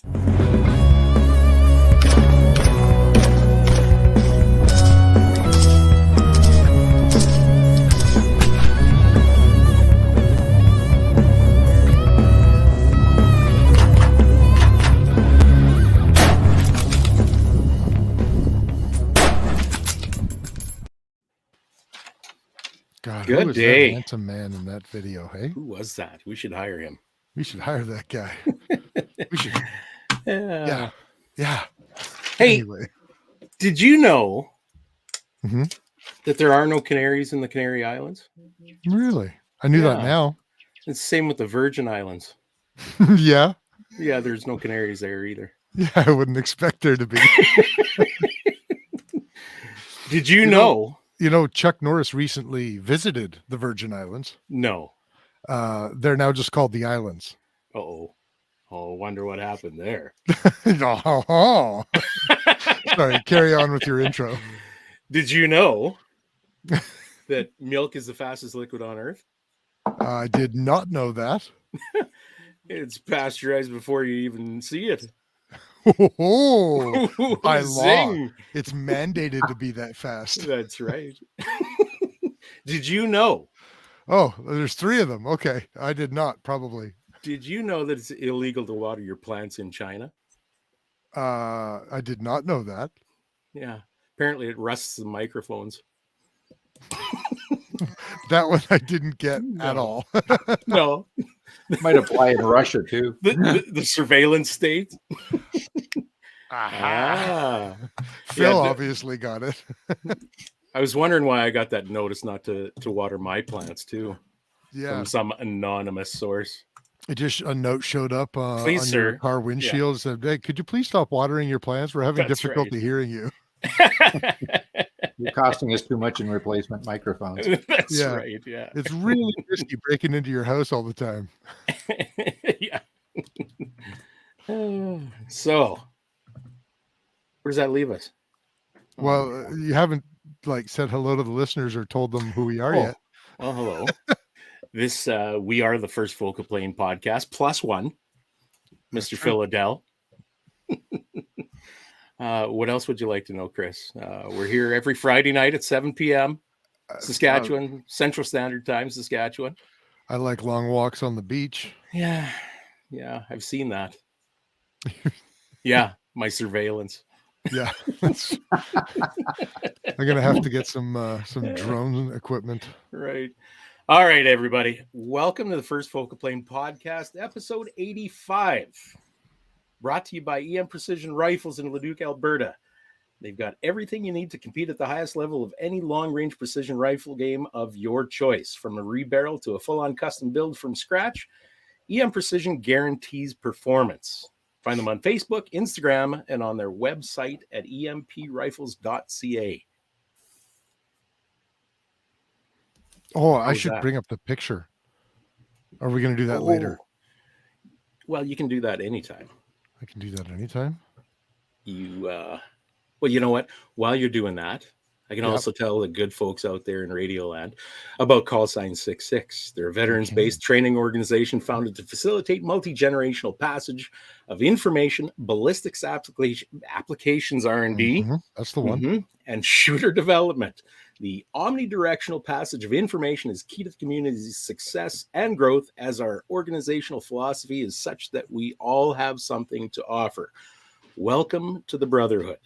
God, Good who was day. that handsome man in that video, hey? Who was that? We should hire him. We should hire that guy. We should. Yeah. Yeah. Hey, Anyway. did you know Mhm. that there are no canaries in the Canary Islands? Really? I knew that Yeah. now. It's the same with the Virgin Islands. Yeah. Yeah, there's no canaries there either. Yeah, I wouldn't expect there to be. Did you know? You know, Chuck Norris recently visited the Virgin Islands. No. They're now just called the Islands. Oh, wonder what happened there. Oh. Sorry, carry on with your intro. Did you know that milk is the fastest liquid on Earth? I did not know that. It's pasteurized before you even see it. Oh, by law, Zing. it's mandated to be that fast. That's right. Did you know? Oh, there's 3 of them. Okay, I did not, probably. Did you know that it's illegal to water your plants in China? I did not know that. Yeah. Apparently it rusts the microphones. That one I didn't get at all. No. Might apply in Russia too. The surveillance state. Aha. Phil obviously got it. I was wondering why I got that notice not to water my plants too. Yeah. From some anonymous source. It just a note showed up Please, on sir. your car windshield. Said, "Hey, could you please stop watering your plants? We're having That's difficulty right. hearing you." You're costing us too much in replacement microphones. That's Yeah. right. Yeah. It's really risky breaking into your house all the time. Yeah. So, where does that leave us? Well, you haven't said hello to the listeners or told them who we are yet. Well, hello. This we are the First Focal Plane podcast plus one, Mr. Phil Odel. What else would you like to know, Chris? We're here every Friday night at 7 p.m. Saskatchewan, Central Standard Time, Saskatchewan. I like long walks on the beach. Yeah, I've seen that. Yeah, my surveillance. Yeah, I'm gonna have to get some drone equipment. Right. All right, everybody. Welcome to the First Focal Plane podcast, episode 85. Brought to you by EM Precision Rifles in Leduc, Alberta. They've got everything you need to compete at the highest level of any long-range precision rifle game of your choice. From a rebarrel to a full-on custom build from scratch, EM Precision guarantees performance. Find them on Facebook, Instagram, and on their website at emprifles.ca. Oh, I should bring up the picture. Are we going to do that later? Well, you can do that anytime. I can do that anytime. Well, you know what? While you're doing that, I can also tell the good folks out there in Radioland about Call Sign 66. They're a veterans-based training organization founded to facilitate multi-generational passage of information, ballistics applications R&D. That's the one. And shooter development. The omnidirectional passage of information is key to the community's success and growth, as our organizational philosophy is such that we all have something to offer. Welcome to the Brotherhood.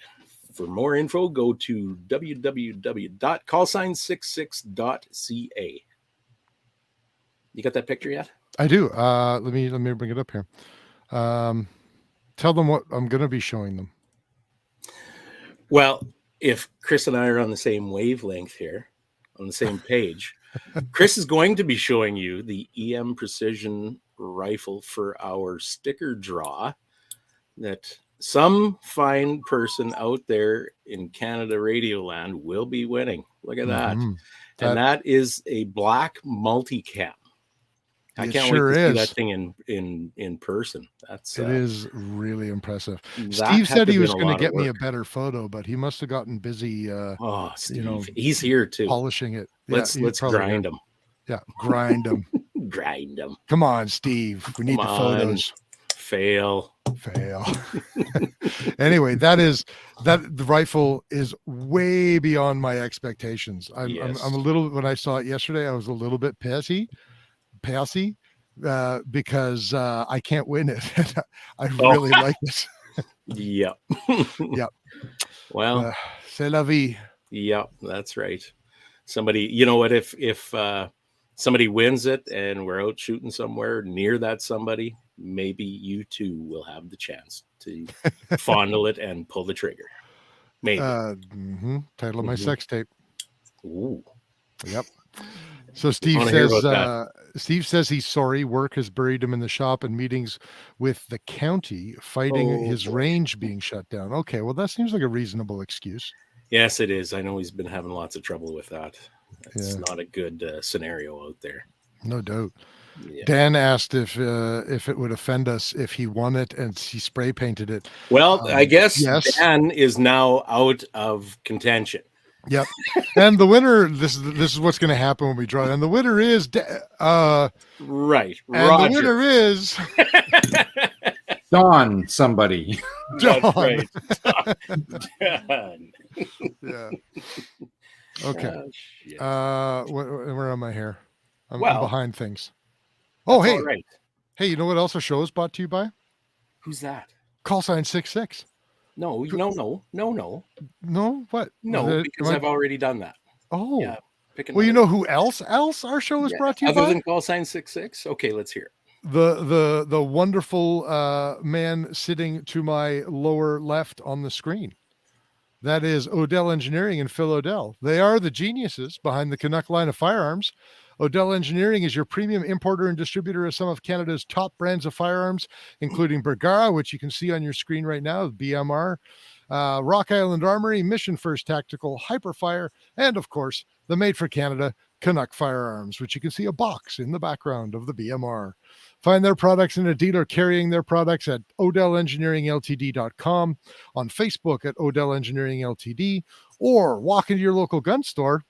For more info, go to www.callsign66.ca. You got that picture yet? I do. Let me bring it up here. Tell them what I'm going to be showing them. Well, if Chris and I are on the same wavelength here, on the same page, Chris is going to be showing you the EM Precision rifle for our sticker draw that some fine person out there in Canada Radioland will be winning. Look at that. And that is a black multicam. I can't wait to see that thing in person. It is really impressive. Steve said he was going to get me a better photo, but he must have gotten busy. Steve, he's here too, polishing it. Let's grind him. Yeah, grind him. Grind him. Come on, Steve. We need the photos. Fail. Fail. Anyway, the rifle is way beyond my expectations. I'm a little, when I saw it yesterday, I was a little bit passy, because I can't win it. I really like it. Yep. Yep. Well, c'est la vie. Yep, that's right. Somebody, you know what? If somebody wins it and we're out shooting somewhere near that somebody, maybe you too will have the chance to fondle it and pull the trigger. Maybe. Title of my sex tape. Ooh. Yep. So Steve says he's sorry. Work has buried him in the shop and meetings with the county fighting his range being shut down. Okay, well, that seems like a reasonable excuse. Yes, it is. I know he's been having lots of trouble with that. It's not a good scenario out there. No doubt. Yeah. Dan asked if it would offend us if he won it and he spray painted it. Well, I guess yes. Dan is now out of contention. Yep. And the winner, this is what's going to happen when we draw. And the winner is right. And Roger. The winner is Don somebody. Don. That's right. Don. Yeah. Okay. Where am I here? I'm behind things. Oh, hey. Right. Hey, you know what else our show is brought to you by? Who's that? Call sign 66. No. No, what? No, because I've already done that. Oh. Yeah. Well, you know who else our show is brought to you by? Other than call sign 66? Okay, let's hear it. The wonderful man sitting to my lower left on the screen. That is Odel Engineering and Phil Odell. They are the geniuses behind the Canuck line of firearms. Odel Engineering is your premium importer and distributor of some of Canada's top brands of firearms, including Bergara, which you can see on your screen right now, BMR, Rock Island Armory, Mission First Tactical, Hyperfire, and of course, the Made for Canada Canuck firearms, which you can see a box in the background of the BMR. Find their products in a dealer carrying their products at odelengineeringltd.com, on Facebook at Odel Engineering Ltd, or walk into your local gun store.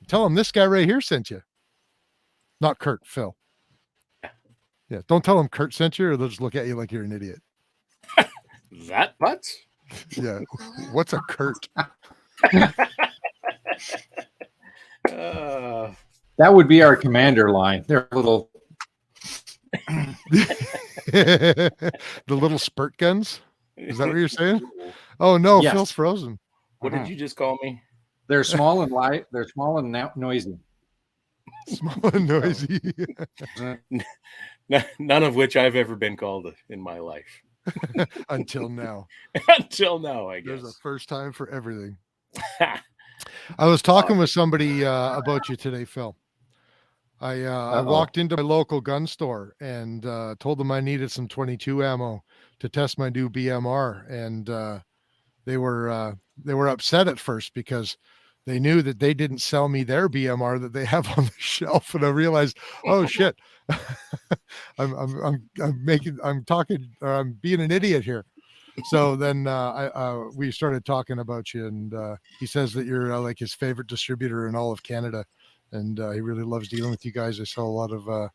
Tell them this guy right here sent you. Not Curt, Phil. Yeah, don't tell them Curt sent you, or they'll just look at you like you're an idiot. That what? Yeah. What's a Curt? That would be our commander line. They're a little... The little spurt guns? Is that what you're saying? Oh, no, yes. Phil's frozen. What did you just call me? They're small and light. They're small and noisy. Small and noisy. None of which I've ever been called in my life. Until now. Until now, I guess. There's a first time for everything. I was talking with somebody about you today, Phil. I walked into my local gun store and told them I needed some 22 ammo to test my new BMR, and they were upset at first because they knew that they didn't sell me their BMR that they have on the shelf, and I realized, oh shit, I'm being an idiot here. So then we started talking about you, and he says that you're like his favorite distributor in all of Canada, and he really loves dealing with you guys. I saw a lot of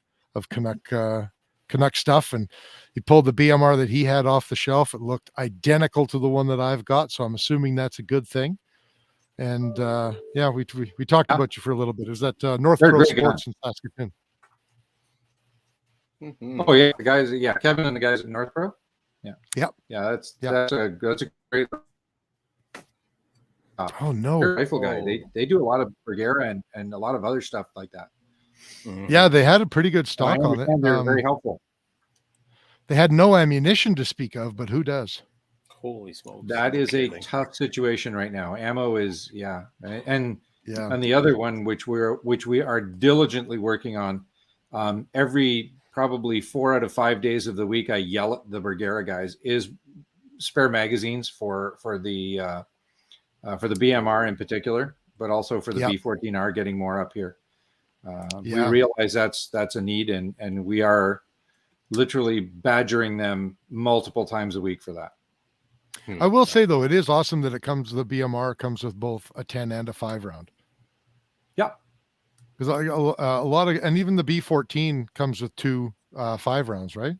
Canuck stuff, and he pulled the BMR that he had off the shelf. It looked identical to the one that I've got, so I'm assuming that's a good thing. And we talked about you for a little bit. It was at North Pro Sports in Saskatoon. Mm-hmm. Oh yeah, the guys, Kevin and the guys at North Pro. Yeah. Yep. Yeah, that's a great. Oh no, rifle guy. They do a lot of Bergara and a lot of other stuff like that. Mm-hmm. Yeah, they had a pretty good stock on it. They're very helpful. They had no ammunition to speak of, but who does? Holy smokes! That is a tough situation right now. Ammo is and the other one which we are diligently working on. Every probably 4 out of 5 days of the week, I yell at the Bergara guys is spare magazines for the BMR in particular, but also for the B14R getting more up here. We realize that's a need, and we are literally badgering them multiple times a week for that. I will say though, it is awesome that the BMR comes with both a 10 and a 5 round. Yeah. Because a lot of, and even the B14 comes with 2 5 rounds, right?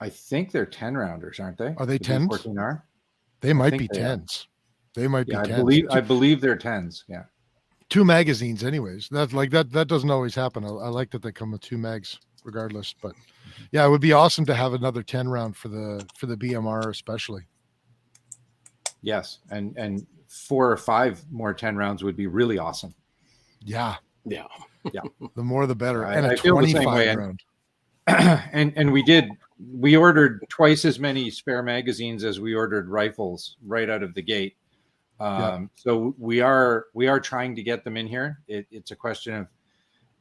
I think they're 10 rounders, aren't they? Are they The 10s? B14R? They might be think they are. 10s. They might be Yeah, 10s. I believe they're 10s. Yeah. 2 magazines anyways. That's like that doesn't always happen. I like that they come with 2 mags regardless, but yeah, it would be awesome to have another 10 round for the BMR especially. Yes, and 4 or 5 more 10 rounds would be really awesome. Yeah. Yeah. The more the better. I And a feel the same 25 way. round. And we ordered twice as many spare magazines as we ordered rifles right out of the gate. So we are trying to get them in here. It's a question of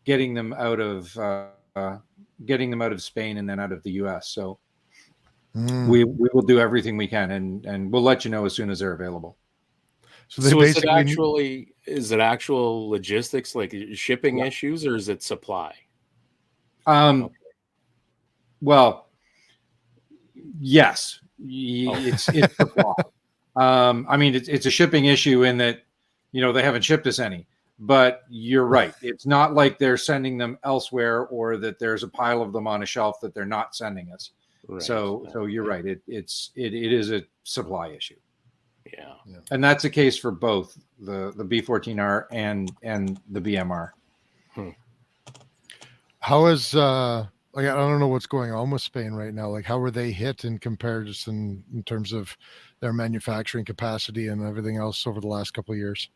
getting them out of Spain and then out of the US. So we will do everything we can, and we'll let you know as soon as they're available. So is it actual logistics, like shipping issues, or is it supply? Well, yes, it's supply. I mean, it's a shipping issue in that, they haven't shipped us any, but you're right. It's not like they're sending them elsewhere or that there's a pile of them on a shelf that they're not sending us. Right. So you're right. It is a supply issue. Yeah. And that's the case for both the B14R and the BMR. How is, like, I don't know what's going on with Spain right now. Like, how were they hit in comparison in terms of their manufacturing capacity and everything else over the last couple of years?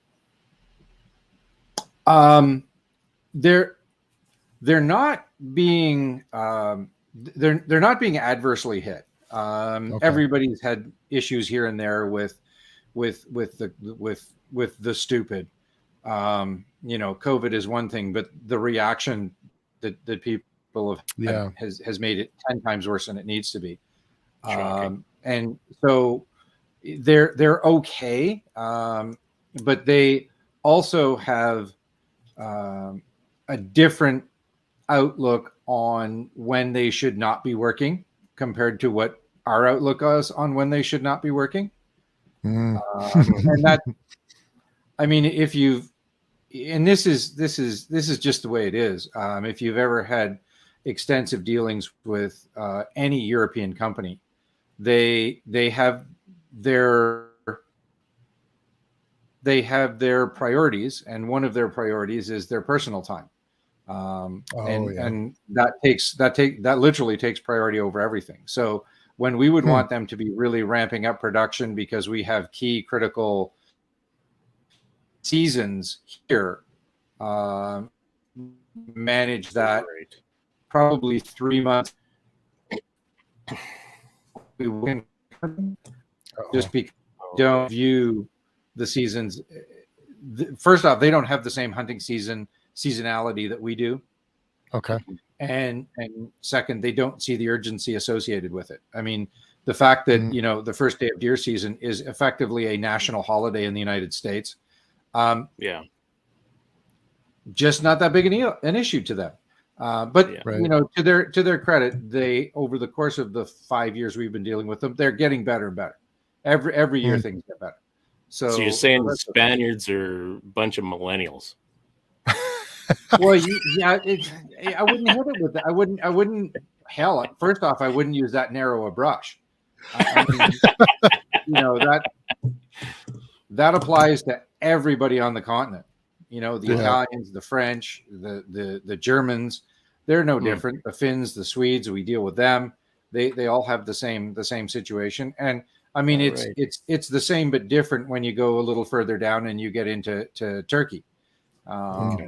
They're not being they're not being adversely hit. Everybody's had issues here and there with the stupid. COVID is one thing, but the reaction that people have has made it 10 times worse than it needs to be. And so they're okay, but they also have a different outlook on when they should not be working compared to what our outlook is on when they should not be working. And that, I mean, if you've, and this is just the way it is. If you've ever had extensive dealings with any European company, they have their priorities, and one of their priorities is their personal time. And that literally takes priority over everything. So when we would want them to be really ramping up production because we have key critical seasons here, manage that probably 3 months. We win just because we don't view the seasons. First off, they don't have the same hunting seasonality that we do. Okay. And second, they don't see the urgency associated with it. I mean, the fact that, the first day of deer season is effectively a national holiday in the United States. Just not that big an issue to them. But to their credit, they, over the course of the 5 years we've been dealing with them, they're getting better and better. Every year things get better. So you're saying the Spaniards are a bunch of millennials? Well, I wouldn't hit it with that. I wouldn't. Hell, first off, I wouldn't use that narrow a brush. I mean, that applies to everybody on the continent. The Italians, the French, the Germans, they're no different. The Finns, the Swedes, we deal with them. They all have the same situation. And I mean, it's the same but different when you go a little further down and you get into Turkey. Now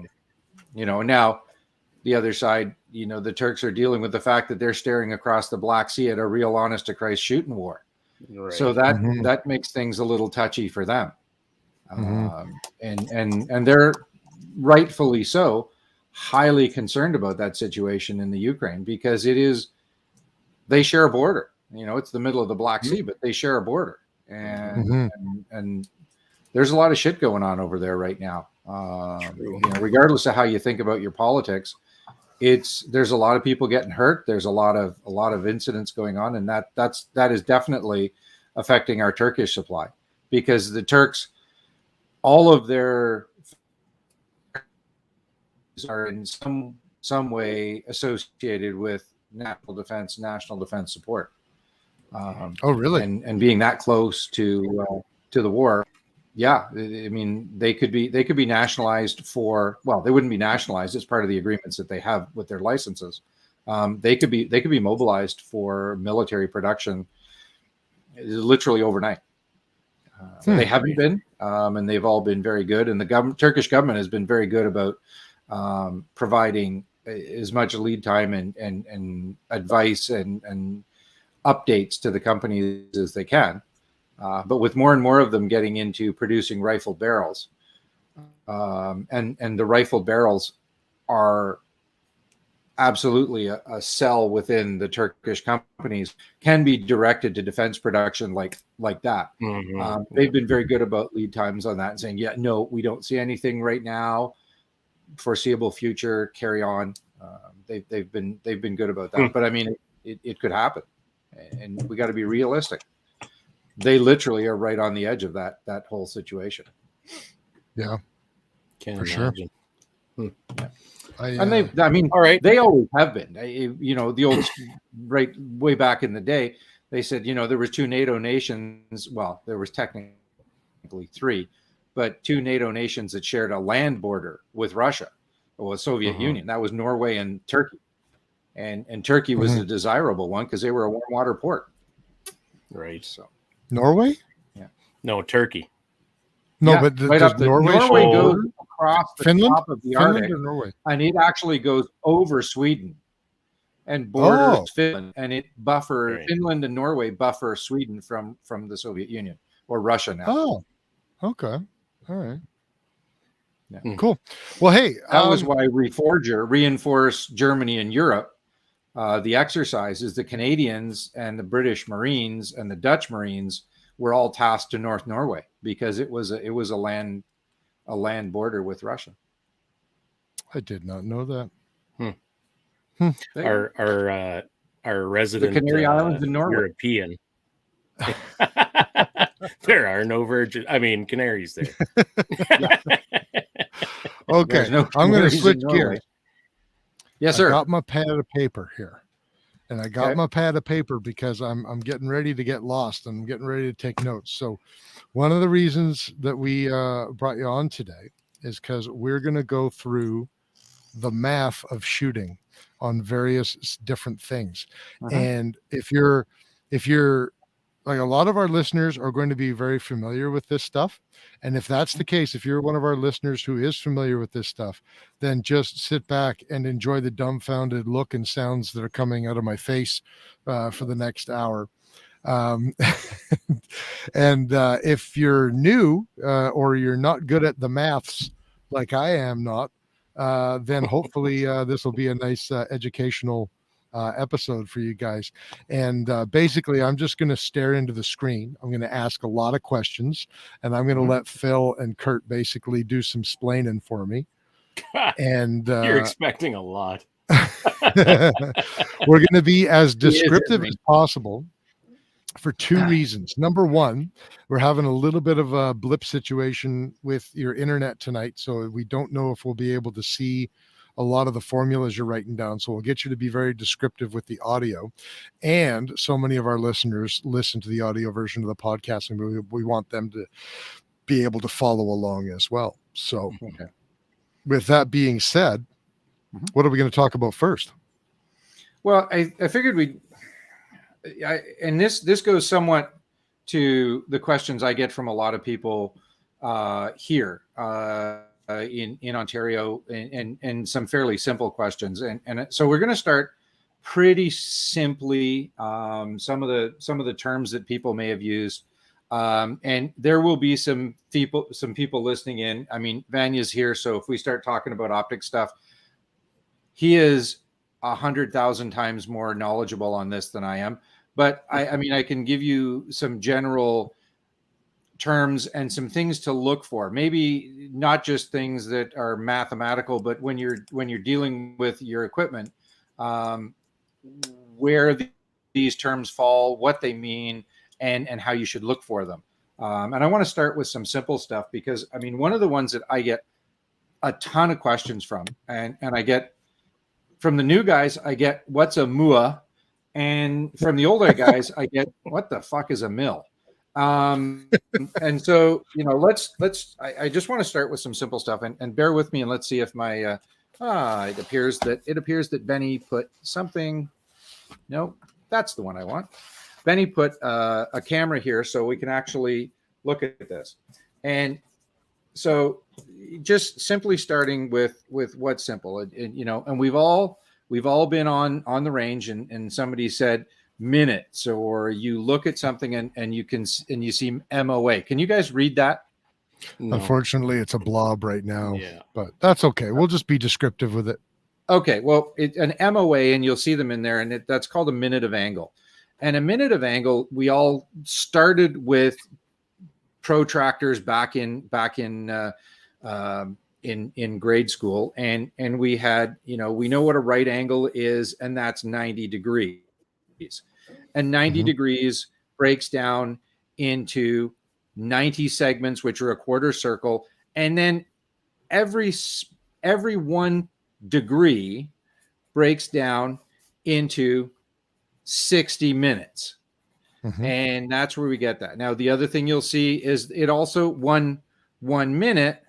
the other side, the Turks are dealing with the fact that they're staring across the Black Sea at a real honest to Christ shooting war. Right. So that makes things a little touchy for them. And they're rightfully so highly concerned about that situation in the Ukraine because they share a border. It's the middle of the Black Sea, but they share a border, and there's a lot of shit going on over there right now. Regardless of how you think about your politics, there's a lot of people getting hurt. There's a lot of incidents going on, and that is definitely affecting our Turkish supply because the Turks, all of their are in some way associated with national defense support. Oh, really? And being that close to the war, yeah, I mean, they could be nationalized for, well, they wouldn't be nationalized. It's part of the agreements that they have with their licenses. They could be mobilized for military production literally overnight. They haven't been, and they've all been very good. And the Turkish government has been very good about providing as much lead time and advice and updates to the companies as they can. But with more and more of them getting into producing rifled barrels, and the rifled barrels are absolutely a cell within the Turkish companies, can be directed to defense production like that. They've been very good about lead times on that and saying, yeah, no, we don't see anything right now, foreseeable future, carry on. They've been good about that. But I mean, it could happen, and we got to be realistic. They literally are right on the edge of that whole situation. Yeah, Can't for imagine. sure. Yeah. All right. They always have been. The old, right, way back in the day, they said, there was 2 NATO nations. Well, there was technically 3, but 2 NATO nations that shared a land border with Russia, or the Soviet Union. That was Norway and Turkey, and Turkey was a desirable one because they were a warm water port. Right. So Norway? Yeah. No, Turkey. No, yeah, but right up Norway goes across the top of the Arctic, or Norway? And it actually goes over Sweden and borders Finland, and it buffers Finland and Norway buffer Sweden from the Soviet Union, or Russia now. Oh, okay, all right, yeah. Cool. Well, hey, that was why reinforced Germany and Europe. The exercises, the Canadians and the British Marines and the Dutch Marines were all tasked to North Norway because it was a land border with Russia. I did not know that. Our resident the Canary Islands in Norway. European. There are no canaries there. Okay, I'm going to switch gears. Yes, sir. I got my pad of paper here, and I got my pad of paper because I'm getting ready to get lost and I'm getting ready to take notes. So one of the reasons that we brought you on today is because we're going to go through the math of shooting on various different things. And if you're like, a lot of our listeners are going to be very familiar with this stuff. And if that's the case, if you're one of our listeners who is familiar with this stuff, then just sit back and enjoy the dumbfounded look and sounds that are coming out of my face for the next hour. And if you're new or you're not good at the maths like I am not, then hopefully this will be a nice educational episode for you guys. And basically, I'm just going to stare into the screen. I'm going to ask a lot of questions, and I'm going to let Phil and Curt basically do some splaining for me. And you're expecting a lot. We're going to be as descriptive as possible for 2 reasons. Number one, we're having a little bit of a blip situation with your internet tonight, so we don't know if we'll be able to see a lot of the formulas you're writing down. So we'll get you to be very descriptive with the audio. And so many of our listeners listen to the audio version of the podcast, and we want them to be able to follow along as well. So with that being said, what are we going to talk about first? Well, I figured and this goes somewhat to the questions I get from a lot of people here in Ontario, and some fairly simple questions. And so we're going to start pretty simply. Some of the terms that people may have used, and there will be some people listening in. I mean, Vanya's here, so if we start talking about optics stuff, he is 100,000 times more knowledgeable on this than I am. But I mean, I can give you some general terms and some things to look for. Maybe not just things that are mathematical, but when you're dealing with your equipment, where these terms fall, what they mean, and how you should look for them. And I want to start with some simple stuff because, I mean, one of the ones that I get a ton of questions from, and I get from the new guys, I get what's a mua, and from the older guys, I get what the fuck is a mill. And so, you know, I just want to start with some simple stuff, and bear with me, and let's see if my it appears that Benny put something. No, that's the one I want. Benny put a camera here so we can actually look at this. And so just simply starting with what's simple, and you know, and we've all been on the range, and somebody said minutes, or you look at something and you see MOA. Can you guys read that? No. Unfortunately, it's a blob right now. Yeah, but that's okay. We'll just be descriptive with it. Okay, well, an MOA, and you'll see them in there, and that's called a minute of angle. And a minute of angle, we all started with protractors back in grade school, and we had, you know, we know what a right angle is, and that's 90 degrees. And 90 degrees breaks down into 90 segments, which are a quarter circle, and then every 1 degree breaks down into 60 minutes. And that's where we get that. Now, the other thing you'll see is it also one minute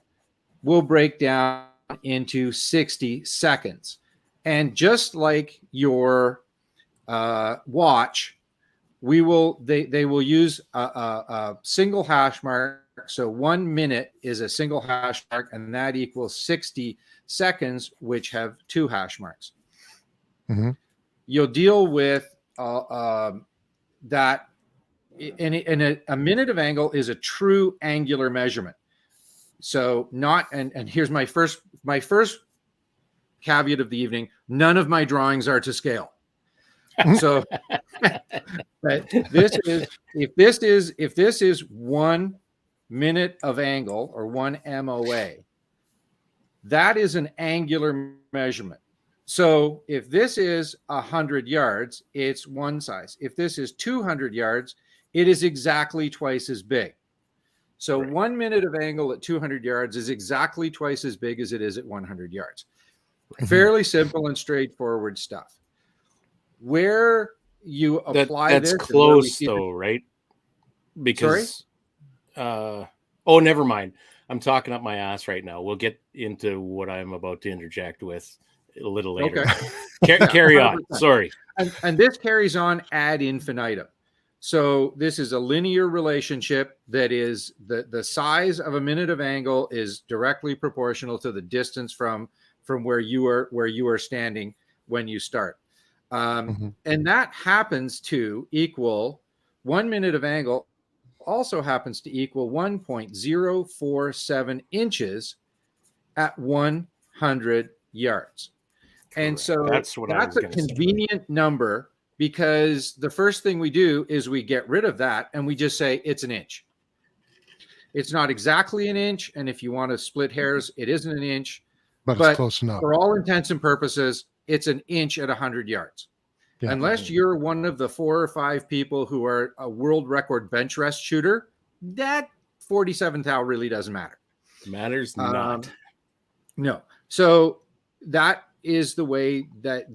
will break down into 60 seconds. And just like your watch, they will use a single hash mark. So 1 minute is a single hash mark, and that equals 60 seconds, which have 2 hash marks. You'll deal with that. In a minute of angle is a true angular measurement. So and here's my first caveat of the evening: none of my drawings are to scale. So but if this is 1 minute of angle, or 1 MOA, that is an angular measurement. So if this is 100 yards, it's one size. If this is 200 yards, it is exactly twice as big. So 1 minute of angle at 200 yards is exactly twice as big as it is at 100 yards. Fairly simple and straightforward stuff. Where you apply that's close though, right? Because oh, never mind. I'm talking up my ass right now. We'll get into what I'm about to interject with a little later. Okay. Carry on. Sorry. And this carries on ad infinitum. So this is a linear relationship that is the size of a minute of angle is directly proportional to the distance from where you are standing when you start. And that happens to equal 1 minute of angle also happens to equal 1.047 inches at 100 yards. And so that's a convenient number, because the first thing we do is we get rid of that and we just say it's an inch. It's not exactly an inch, and if you want to split hairs, it isn't an inch, but it's close enough. For all intents and purposes, it's an inch at 100 yards. Yeah. Unless you're one of the 4 or 5 people who are a world record bench rest shooter, that 47 thou really doesn't matter. Matters not. No. So that is the way that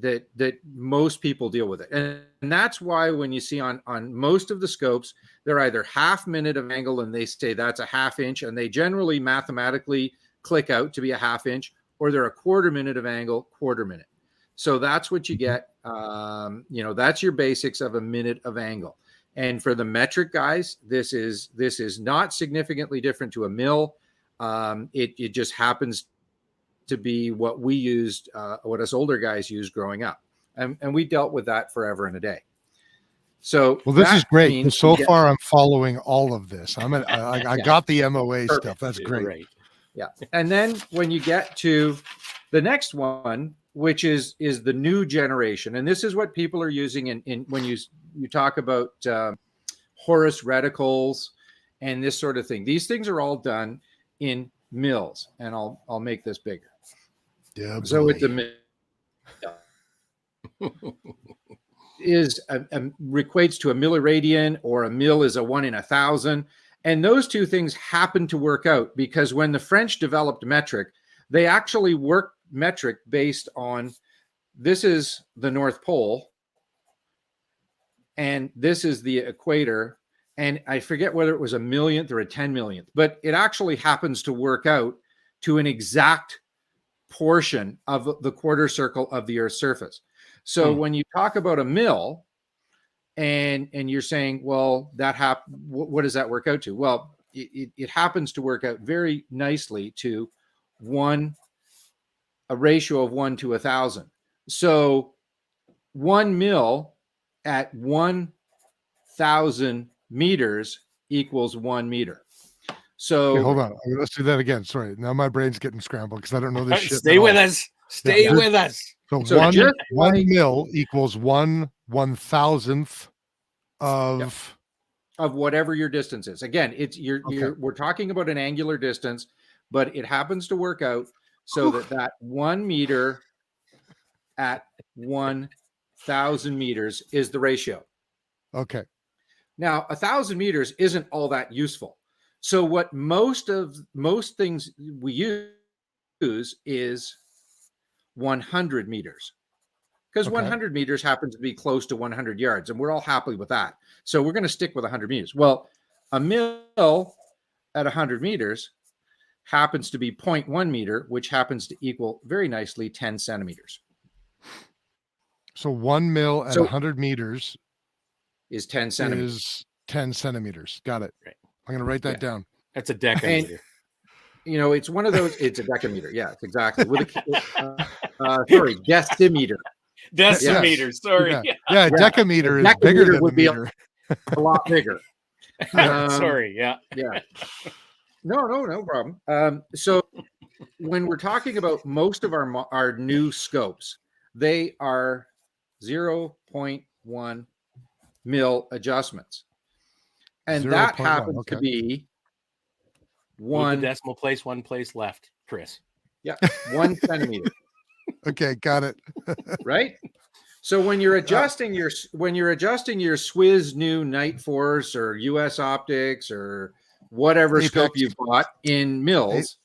most people deal with it. And that's why when you see on most of the scopes, they're either half minute of angle and they say that's a half inch, and they generally mathematically click out to be a half inch, or they're a quarter minute of angle, quarter minute. So that's what you get. That's your basics of a minute of angle. And for the metric guys, this is not significantly different to a mil. It just happens to be what we used, what us older guys used growing up, and we dealt with that forever and a day. So this is great. So far, I'm following all of this. I got the MOA Perfect. Stuff. That's great. Right. Yeah. And then when you get to the next one, which is the new generation, and this is what people are using in when you talk about Horus reticles and this sort of thing. These things are all done in mils, and I'll make this bigger. Yeah. So it's a mil. Equates to a milliradian, or a mil is a 1 in 1,000. And those two things happen to work out because when the French developed metric, they actually worked metric based on this is the North Pole, and this is the equator. And I forget whether it was a millionth or a 10 millionth, but it actually happens to work out to an exact portion of the quarter circle of the Earth's surface. So when you talk about a mil, and you're saying, well, what does that work out to? Well, it happens to work out very nicely to a ratio of 1 to 1,000. So 1 mil at 1,000 meters equals 1 meter. So okay, hold on. Let's do that again. Sorry. Now my brain's getting scrambled because I don't know this shit. Stay with us. Stay with us. So one mil equals 1/1000th of whatever your distance is. Again, we're talking about an angular distance, but it happens to work out so that 1 meter at 1,000 meters is the ratio. Okay. Now, 1,000 meters isn't all that useful. So what most things we use is 100 meters, because 100 meters happens to be close to 100 yards, and we're all happy with that. So we're going to stick with 100 meters. Well, a mil at 100 meters happens to be 0.1 meter, which happens to equal very nicely 10 centimeters. So 1 mil at 100 meters is 10 centimeters. Is 10 centimeters. Got it. Right. I'm going to write that down. That's a decameter. And, it's one of those. It's a decameter. Yeah, exactly. With sorry, decimeter. Decimeter. Yes. Sorry. Yeah. Decameter is bigger than a meter. A lot bigger. Sorry. Yeah. No problem. So when we're talking about most of our new scopes, they are 0.1 mil adjustments, and that happens to be one decimal place, one place left, Chris. Yeah, 1 centimeter. Okay, got it. Right. So when you're adjusting your Swiss new Night Force or US Optics or whatever Apex scope you've bought in mils,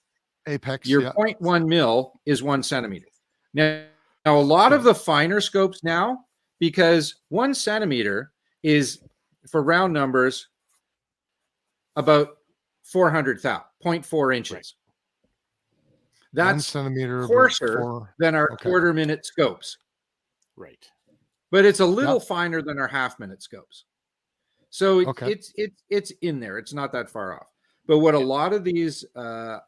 Apex, your 0.1 mil is 1 centimeter. Now a lot of the finer scopes now, because 1 centimeter is, for round numbers, about 400,000, 0.4 inches. Right. That's 1 centimeter coarser than our quarter-minute scopes. Right. But it's a little finer than our half-minute scopes. So it's in there. It's not that far off. But what a lot of these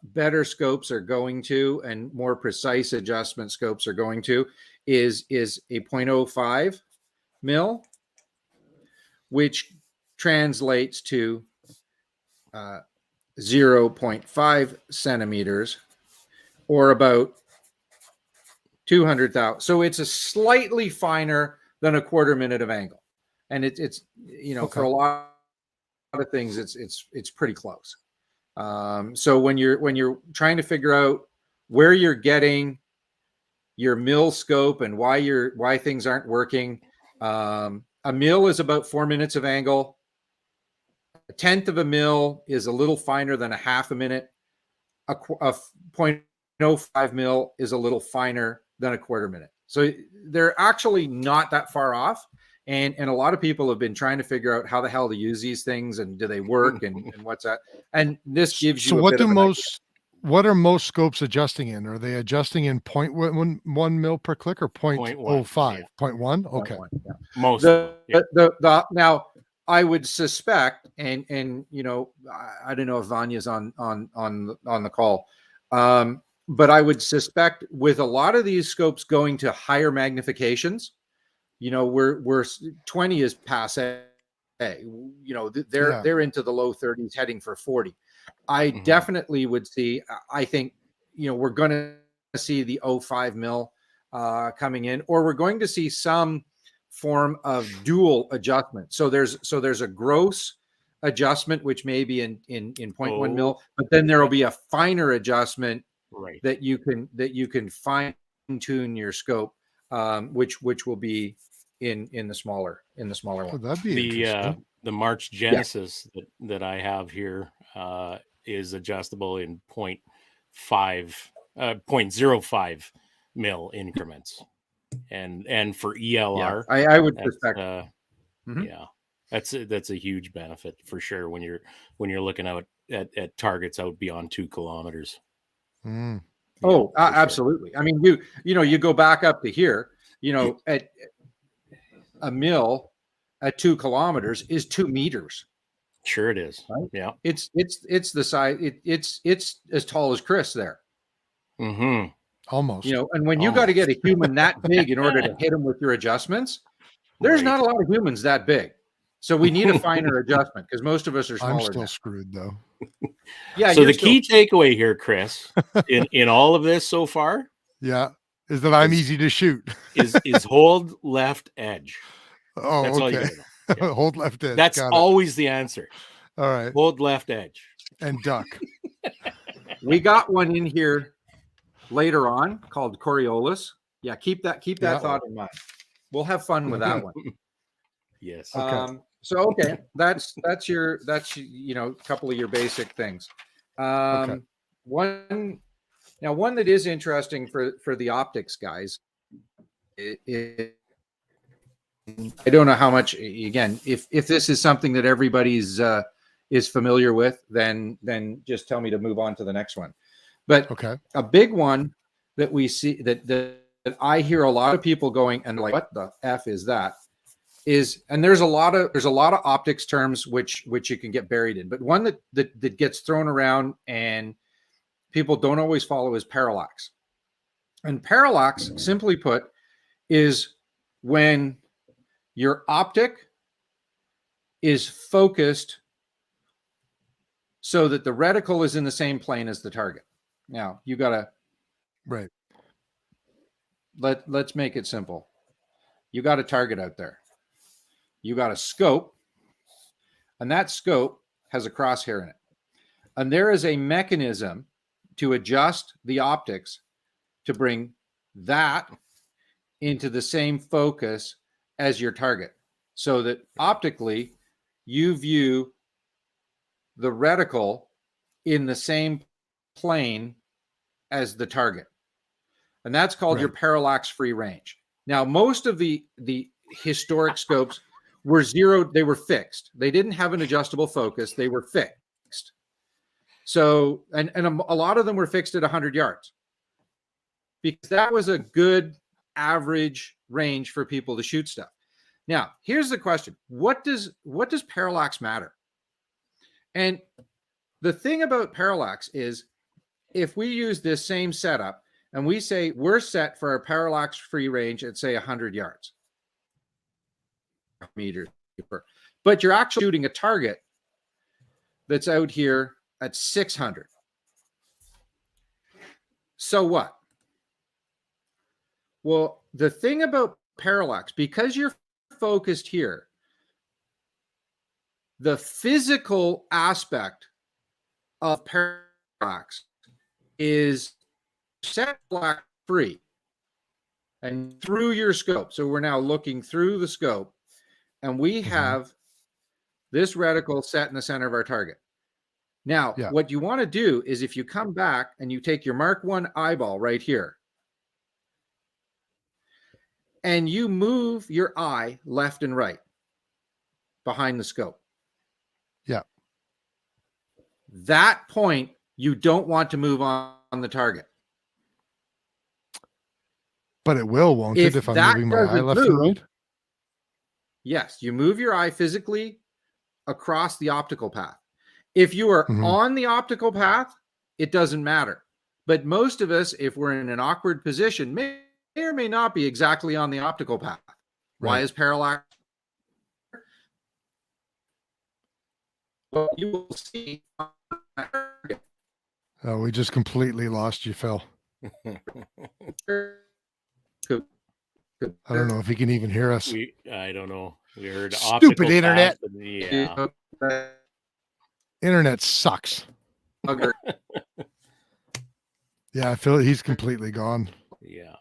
better scopes are going to, and more precise adjustment scopes are going to, is a 0.05 mil, which translates to 0.5 centimeters, or about 200,000. So it's a slightly finer than a quarter minute of angle, and it's for a lot of things it's pretty close. So when you're trying to figure out where you're getting your mil scope and why things aren't working, a mil is about 4 minutes of angle. A tenth of a mil is a little finer than a half a minute. A 0.05 mil is a little finer than a quarter minute. So they're actually not that far off. And a lot of people have been trying to figure out how the hell to use these things, and do they work, and what's that? And this gives you. So what are most scopes adjusting in? Are they adjusting in 0.1 mil per click or 0.05? Yeah. 0.1? Okay. 0.1, yeah. Most. Now I would suspect, and I don't know if Vanya's on the call, but I would suspect with a lot of these scopes going to higher magnifications, we're 20 is passe. They're into the low 30s, heading for 40. I definitely would see. I think we're going to see the 0.5 mil coming in, or we're going to see some form of dual adjustment. So there's a gross adjustment, which may be in 0.1 mil, but then there will be a finer adjustment that you can fine tune your scope, which will be in the smaller one. That'd be the March Genesis that I have here is adjustable in 0.05 mil increments. and for ELR, I would that's, suspect. yeah, that's a huge benefit for sure when you're looking out at targets out beyond 2 kilometers. Mm. Oh, Yeah, for sure. absolutely. I mean, you go back up to here, at a mill at 2 kilometers is 2 meters. Sure it is. Right? Yeah. It's the size. It's as tall as Chris there. Mm-hmm. Almost. And when you got to get a human that big in order to hit him with your adjustments, there's not a lot of humans that big. So we need a finer adjustment because most of us are smaller. I'm still screwed though. Yeah. So the key takeaway here, Chris, in all of this so far, is that I'm easy to shoot. is hold left edge. Oh, that's all you gotta know. Yeah. Hold left edge. That's always the answer. All right. Hold left edge and duck. We got one in here later on called Coriolis. Yeah, keep that thought in mind. We'll have fun with that one. Yes. Okay. So that's a couple of your basic things. One that is interesting for the optics guys. I don't know how much. Again, if this is something that everybody's is familiar with, then just tell me to move on to the next one. But a big one that we see that I hear a lot of people going and like, what the F is that? And there's a lot of optics terms which you can get buried in, but one that gets thrown around and people don't always follow is parallax. And parallax, simply put, is when your optic is focused so that the reticle is in the same plane as the target. Now you gotta let's make it simple. You got a target out there. You got a scope, and that scope has a crosshair in it. And there is a mechanism to adjust the optics to bring that into the same focus as your target, so that optically you view the reticle in the same plane as the target. And that's called your parallax free range. Now, most of the historic scopes were zeroed. They were fixed. They didn't have an adjustable focus. They were fixed. So, and a lot of them were fixed at 100 yards because that was a good average range for people to shoot stuff. Now, here's the question. What does parallax matter? And the thing about parallax is if we use this same setup and we say we're set for our parallax free range at say 100 yards, meters, but you're actually shooting a target that's out here at 600. So what? Well, the thing about parallax, because you're focused here, the physical aspect of parallax is set black free and through your scope. So we're now looking through the scope and we have this reticle set in the center of our target. Now, what you want to do is if you come back and you take your Mark 1 eyeball right here and you move your eye left and right behind the scope. Yeah. That point, you don't want to move on the target. But it will, won't it, if I'm moving my eye left and right? Yes, you move your eye physically across the optical path. If you are on the optical path, it doesn't matter. But most of us, if we're in an awkward position, may or may not be exactly on the optical path. Why is parallax? Well, you will see. Oh, we just completely lost you, Phil. I don't know if he can even hear us. I don't know. We heard stupid internet. Yeah. Internet sucks. Yeah, I feel he's completely gone. Yeah.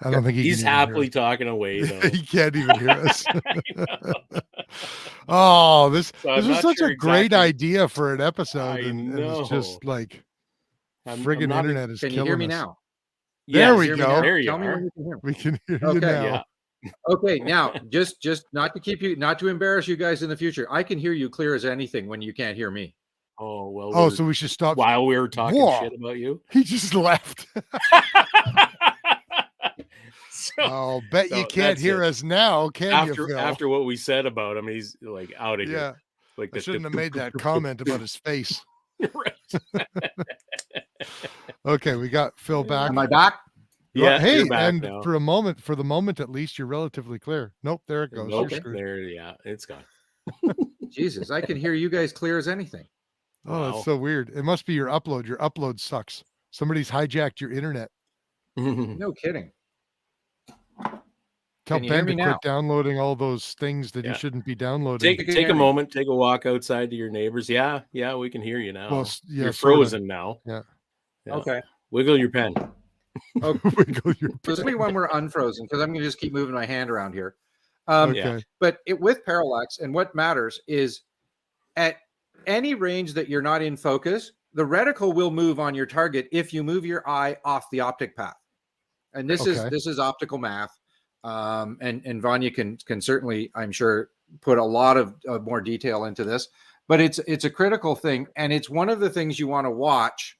I don't think he's happily talking away though. He can't even hear us. Oh, this was such a great idea for an episode, and it's just like friggin' internet is killing us. Can you hear me now? There Yes, we Hear me go. now? There you Tell me are. when you can hear me. We can hear you Okay, now. Yeah. Okay, now just not to embarrass you guys in the future. I can hear you clear as anything when you can't hear me. Oh, well. Oh, so we should stop. While we were talking Whoa. shit about you. He just left. So, I'll bet you so can't that's hear it. us now, can you, Phil? After what we said about him, he's like out of here. Yeah. Like I shouldn't have made that comment about his face. Right. Okay, we got Phil back. Am I back? Yeah, Hey, you're back and now. for the moment at least, you're relatively clear. Nope, there it goes. Nope, You're screwed. there, yeah, it's gone. Jesus, I can hear you guys clear as anything. Oh, Wow. that's so weird. It must be your upload. Your upload sucks. Somebody's hijacked your internet. No kidding. Tell Can you hear Ben me to quit now? downloading all those things that Yeah. he shouldn't be downloading. Take a moment, take a walk outside to your neighbors. Yeah, we can hear you now. Well, yeah, You're sorta. frozen now. Yeah. Okay. Wiggle your pen. Wiggle your So tell me when we're unfrozen, because I'm going to just keep moving my hand around here. Okay. But with Parallax, and what matters is at any range that you're not in focus, the reticle will move on your target if you move your eye off the optic path. And this is optical math. And Vanya can certainly, I'm sure, put a lot of more detail into this. But it's a critical thing, and it's one of the things you want to watch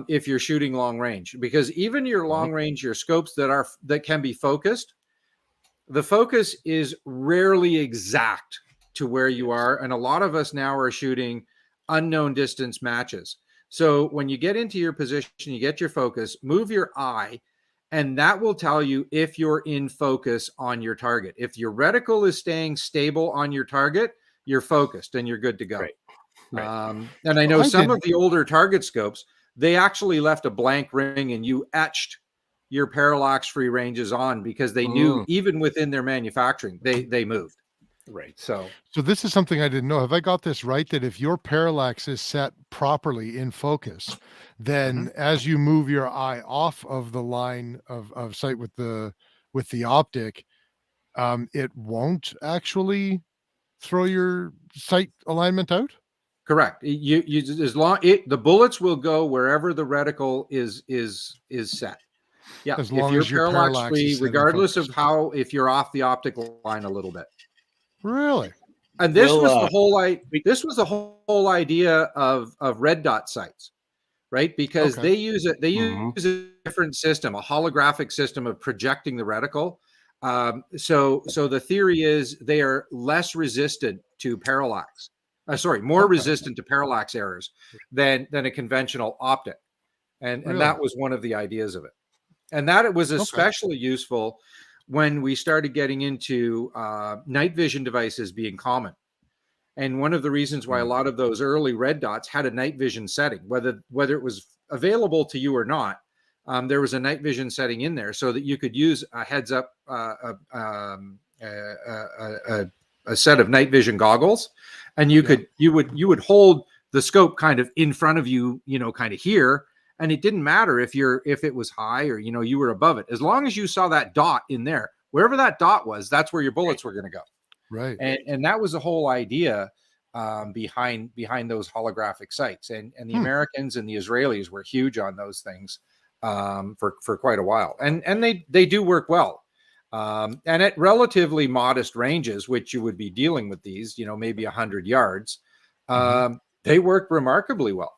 if you're shooting long range, because even your long range, your scopes that can be focused, the focus is rarely exact to where you are. And a lot of us now are shooting unknown distance matches. So when you get into your position, you get your focus, move your eye, and that will tell you if you're in focus on your target. If your reticle is staying stable on your target, you're focused and you're good to go. Right. And I know some of the older target scopes, they actually left a blank ring and you etched your parallax free ranges on because they knew even within their manufacturing, they moved. Right. So this is something I didn't know. Have I got this right? That if your parallax is set properly in focus, then as you move your eye off of the line of sight with the optic, it won't actually throw your sight alignment out? correct. You as long the bullets will go wherever the reticle is set. Yeah, As long if you're as your parallax parallax free, is set in regardless of focus. if you're off the optical line a little bit. Really? And this was the whole idea of red dot sights, right? Because they use a different system, a holographic system of projecting the reticle. So the theory is they are less resistant to parallax. More resistant to parallax errors than a conventional optic. And that was one of the ideas of it. And that it was especially useful when we started getting into night vision devices being common. And one of the reasons why a lot of those early red dots had a night vision setting, whether it was available to you or not, there was a night vision setting in there so that you could use a heads up, a set of night vision goggles, and you would hold the scope kind of in front of you, kind of here. And it didn't matter if it was high or, you were above it. As long as you saw that dot in there, wherever that dot was, that's where your bullets were going to go. Right. And that was the whole idea behind those holographic sights. And the Americans and the Israelis were huge on those things for quite a while. And they do work well. And at relatively modest ranges, which you would be dealing with these, maybe 100 yards, they work remarkably well.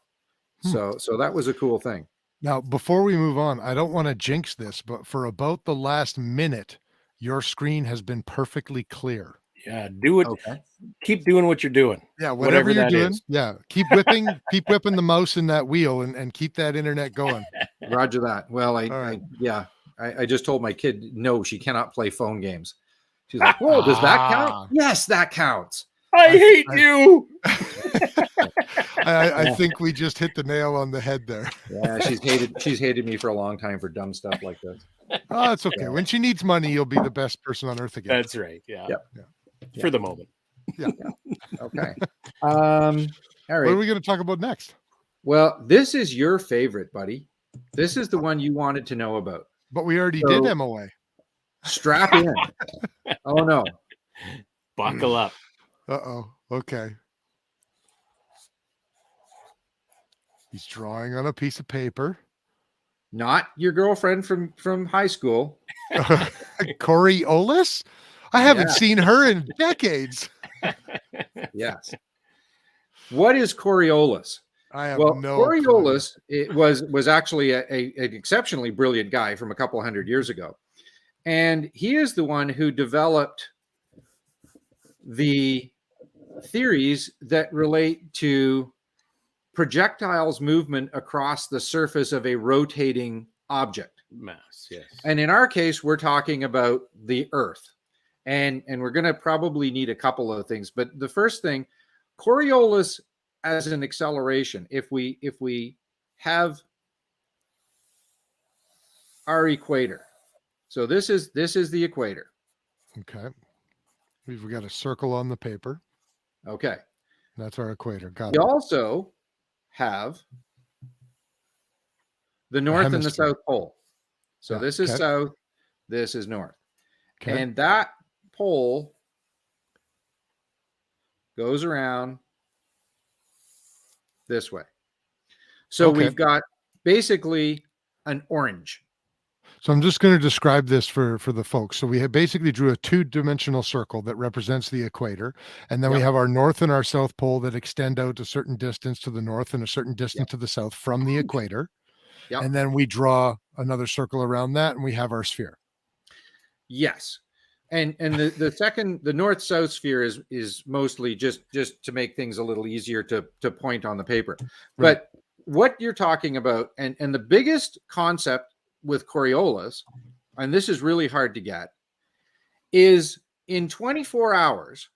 So that was a cool thing. Now, before we move on, I don't want to jinx this, but for about the last minute, your screen has been perfectly clear. Yeah, do it. Okay. Keep doing what you're doing. Yeah, whatever you're doing. Yeah, keep whipping the mouse in that wheel and keep that internet going. Roger that. Well, I just told my kid, no, she cannot play phone games. She's like, "Whoa, does that count?" Yes, that counts. I hate you. I think we just hit the nail on the head there. Yeah, she's hated me for a long time for dumb stuff like this. Oh, it's okay. When she needs money, you'll be the best person on earth again. That's right. Yeah. For the moment. Yeah. Okay. All right. What are we going to talk about next? Well, this is your favorite, buddy. This is the one you wanted to know about. But we already did MOA. Strap in. Oh no. Buckle up. Uh-oh. Okay. He's drawing on a piece of paper. Not your girlfriend from high school. Coriolis? I haven't Yeah. seen her in decades. Yes. What is Coriolis? I have Well, no clue. Coriolis was actually an exceptionally brilliant guy from a couple hundred years ago. And he is the one who developed the theories that relate to projectiles movement across the surface of a rotating object. Mass, yes. And in our case, we're talking about the Earth. And we're going to probably need a couple of things. But the first thing, Coriolis as an acceleration, if we have our equator. So this is the equator. Okay. We've got a circle on the paper. Okay. That's our equator. Got We it. also have the North and the hemisphere. South Pole. So Yeah, this is okay. South, this is North. Okay. And that pole goes around this way. So Okay. we've got basically an orange. So I'm just going to describe this for the folks. So we have basically drew a two-dimensional circle that represents the equator. And then we Yep. have our north and our south pole that extend out a certain distance to the north and a certain distance to the south from the equator. Yep. And then we draw another circle around that and we have our sphere. Yes. And the second, the north-south sphere is mostly just to make things a little easier to point on the paper. Right. But what you're talking about, and the biggest concept with Coriolis, and this is really hard to get, is in 24 hours,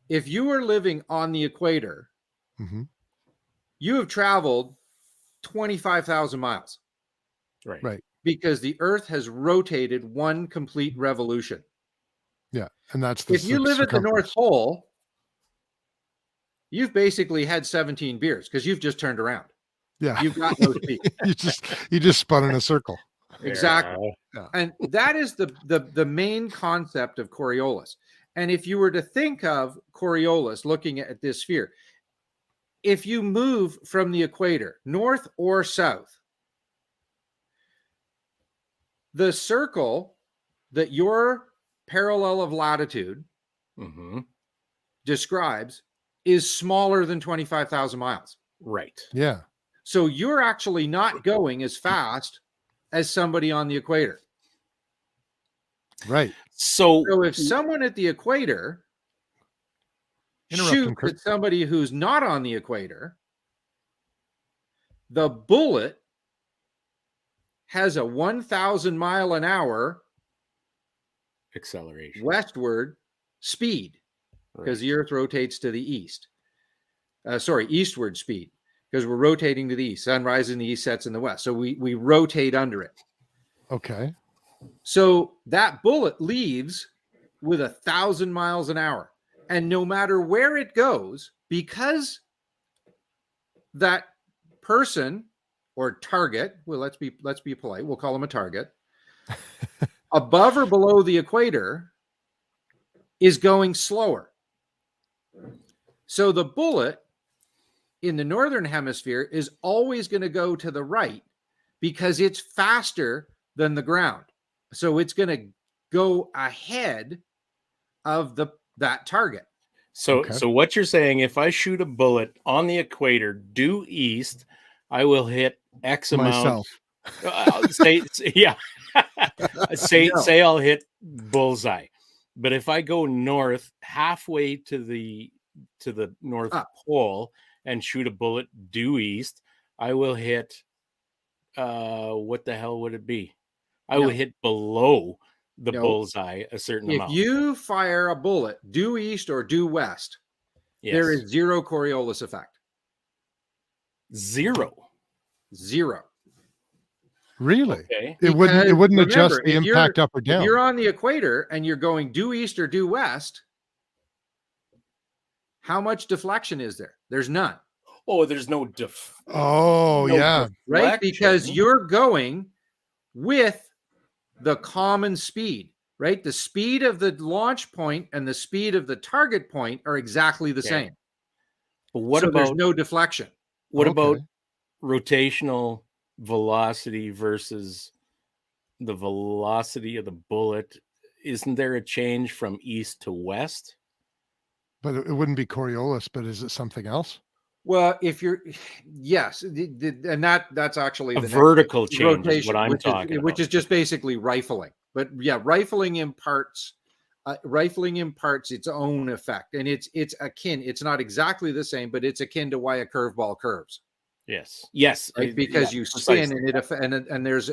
if you are living on the equator, Mm-hmm. you have traveled 25,000 miles. Right. Right. Because the Earth has rotated one complete revolution. Yeah. And that's the If you live at the North circumference. Pole, you've basically had 17 beers because you've just turned around. Yeah. You've got no speed. you just spun in a circle. Exactly. Yeah. And that is the main concept of Coriolis. And if you were to think of Coriolis looking at this sphere, if you move from the equator, north or south, the circle that your parallel of latitude Mm-hmm. describes is smaller than 25,000 miles. Right. Yeah. So you're actually not going as fast as somebody on the equator. Right. So if someone at the equator shoots Kurt. at somebody who's not on the equator, the bullet has a 1,000 mile an hour acceleration westward speed because the Earth rotates to the east. Eastward speed because we're rotating to the east. Sun rises in the east, sets in the west. So we rotate under it. Okay. So that bullet leaves with 1,000 miles an hour. And no matter where it goes, because that person or target, well, let's be polite, we'll call him a target, above or below the equator is going slower. So the bullet in the northern hemisphere is always going to go to the right because it's faster than the ground. So it's going to go ahead of that target. So what you're saying, if I shoot a bullet on the equator due east, I will hit X amount. Say I'll hit bullseye. But if I go north halfway to the North Pole and shoot a bullet due east, I will hit what the hell would it be? I will hit below the bullseye a certain amount. If you fire a bullet due east or due west, there is zero Coriolis effect. Zero. Really? Okay. It wouldn't adjust the impact up or down. If you're on the equator and you're going due east or due west, how much deflection is there? There's none. Oh, there's no right? Because you're going with the common speed, right? The speed of the launch point and the speed of the target point are exactly the same. But what about there's no deflection? What about rotational velocity versus the velocity of the bullet, isn't there a change from east to west? But it wouldn't be Coriolis, but is it something else? Well, if you're, yes, and that's actually A the vertical change is rotation, what I'm talking about. which is just basically rifling. But yeah, rifling imparts its own effect, and it's akin. It's not exactly the same, but it's akin to why a curveball curves. Yes, right? Because yeah, you precisely. spin, and there's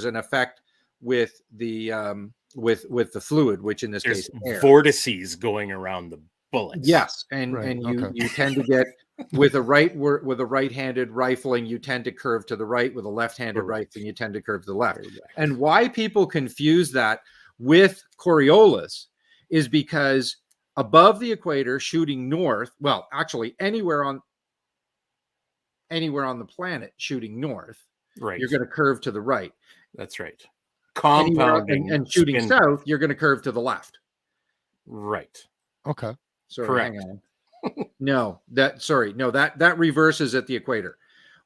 an effect with the with the fluid, which in this There's case air. vortices going around the bullets. Yes, and Right, you tend to get with a right-handed rifling, you tend to curve to the right. With a left-handed rifling, you tend to curve to the left. And why people confuse that with Coriolis is because above the equator, shooting north, well, actually anywhere on the planet shooting north, Right. you're going to curve to the right. That's right. Compounding and shooting south, you're going to curve to the left. Right. Okay. Sorry, Correct. hang on. No, that reverses at the equator.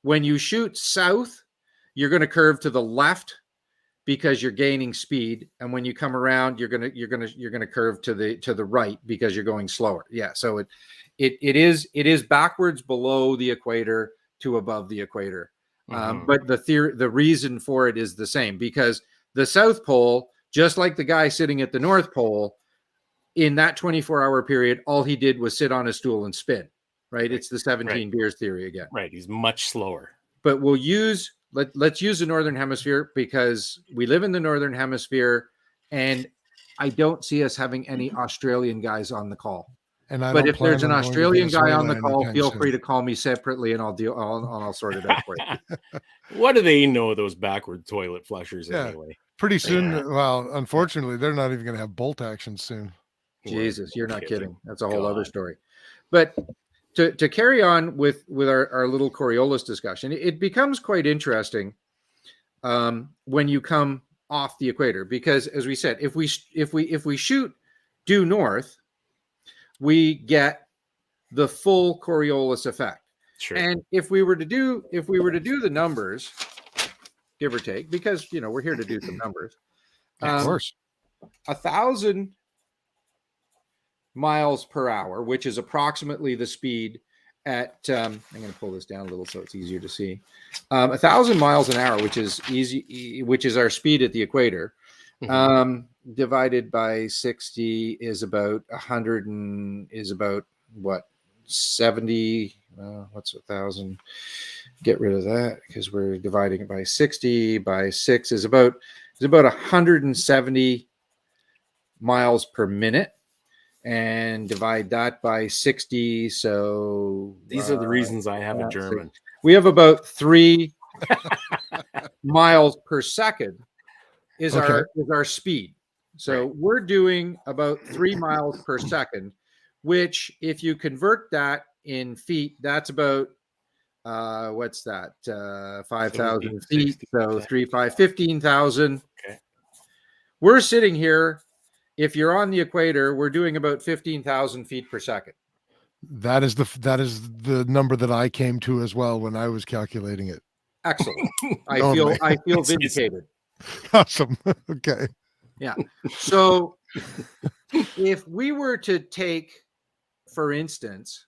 When you shoot south, you're going to curve to the left because you're gaining speed, and when you come around, you're going to curve to the right because you're going slower. Yeah, so it is backwards below the equator to above the equator. But the reason for it is the same, because the South Pole, just like the guy sitting at the North Pole, in that 24-hour period, all he did was sit on a stool and spin, right? It's the 17 beers theory again. Right. He's much slower. But let's use the Northern Hemisphere, because we live in the Northern Hemisphere, and I don't see us having any Australian guys on the call. But if there's an Australian guy on the call, feel free to call me separately, and I'll sort it out for you. What do they know, those backward toilet flushers, anyway? Pretty soon, well, unfortunately, they're not even going to have bolt action soon. Jesus, you're not kidding. That's a whole other story. But to carry on with our little Coriolis discussion, it becomes quite interesting when you come off the equator, because, as we said, if we shoot due north, we get the full Coriolis effect. Sure. And if we were to do the numbers, give or take, because we're here to do some numbers. Of course. 1,000 miles per hour, which is approximately the speed at I'm going to pull this down a little so it's easier to see. 1,000 miles an hour, which is our speed at the equator, divided by 60 is about 100 and is about what, 70. What's 1,000? Get rid of that because we're dividing it by 60 by 6 is about 170 miles per minute. And divide that by 60. So these are the reasons I have a German. We have about 3 miles per second is our speed. So we're doing about 3 miles per second, which, if you convert that in feet, that's about what's that? 5,000 feet. So 15,000. Okay. We're sitting here. If you're on the equator, we're doing about 15,000 feet per second. That is the number that I came to as well when I was calculating it. Excellent. I feel vindicated. Awesome. Okay. Yeah. So if we were to take, for instance,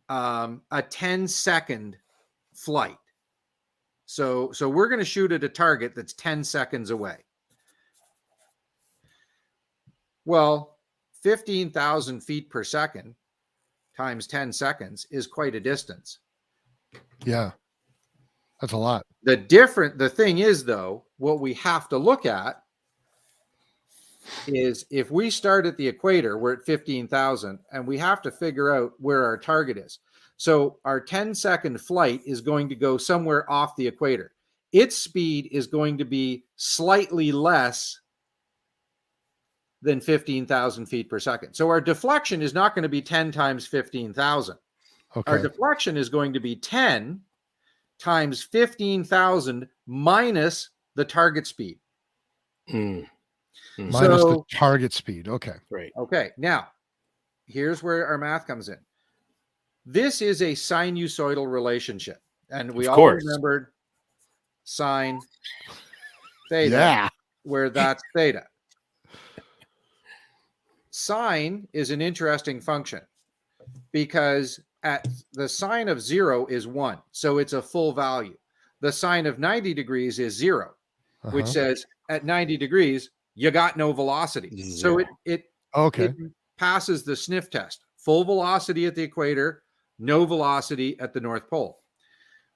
a 10-second flight. So we're going to shoot at a target that's 10 seconds away. Well, 15,000 feet per second times 10 seconds is quite a distance. Yeah, that's a lot. The thing is, though, what we have to look at is, if we start at the equator, we're at 15,000, and we have to figure out where our target is. So our 10-second flight is going to go somewhere off the equator. Its speed is going to be slightly less than 15,000 feet per second. So our deflection is not going to be 10 times 15,000. Okay. Our deflection is going to be 10 times 15,000 minus the target speed. Minus the target speed. Okay. Right. Okay. Now, here's where our math comes in. This is a sinusoidal relationship. And we all remembered sine, theta, Yeah. where that's theta. Sine is an interesting function because at the sine of 0 is 1, so it's a full value. The sine of 90 degrees is 0, which says at 90 degrees, you got no velocity. So it passes the sniff test. Full velocity at the equator, no velocity at the North Pole.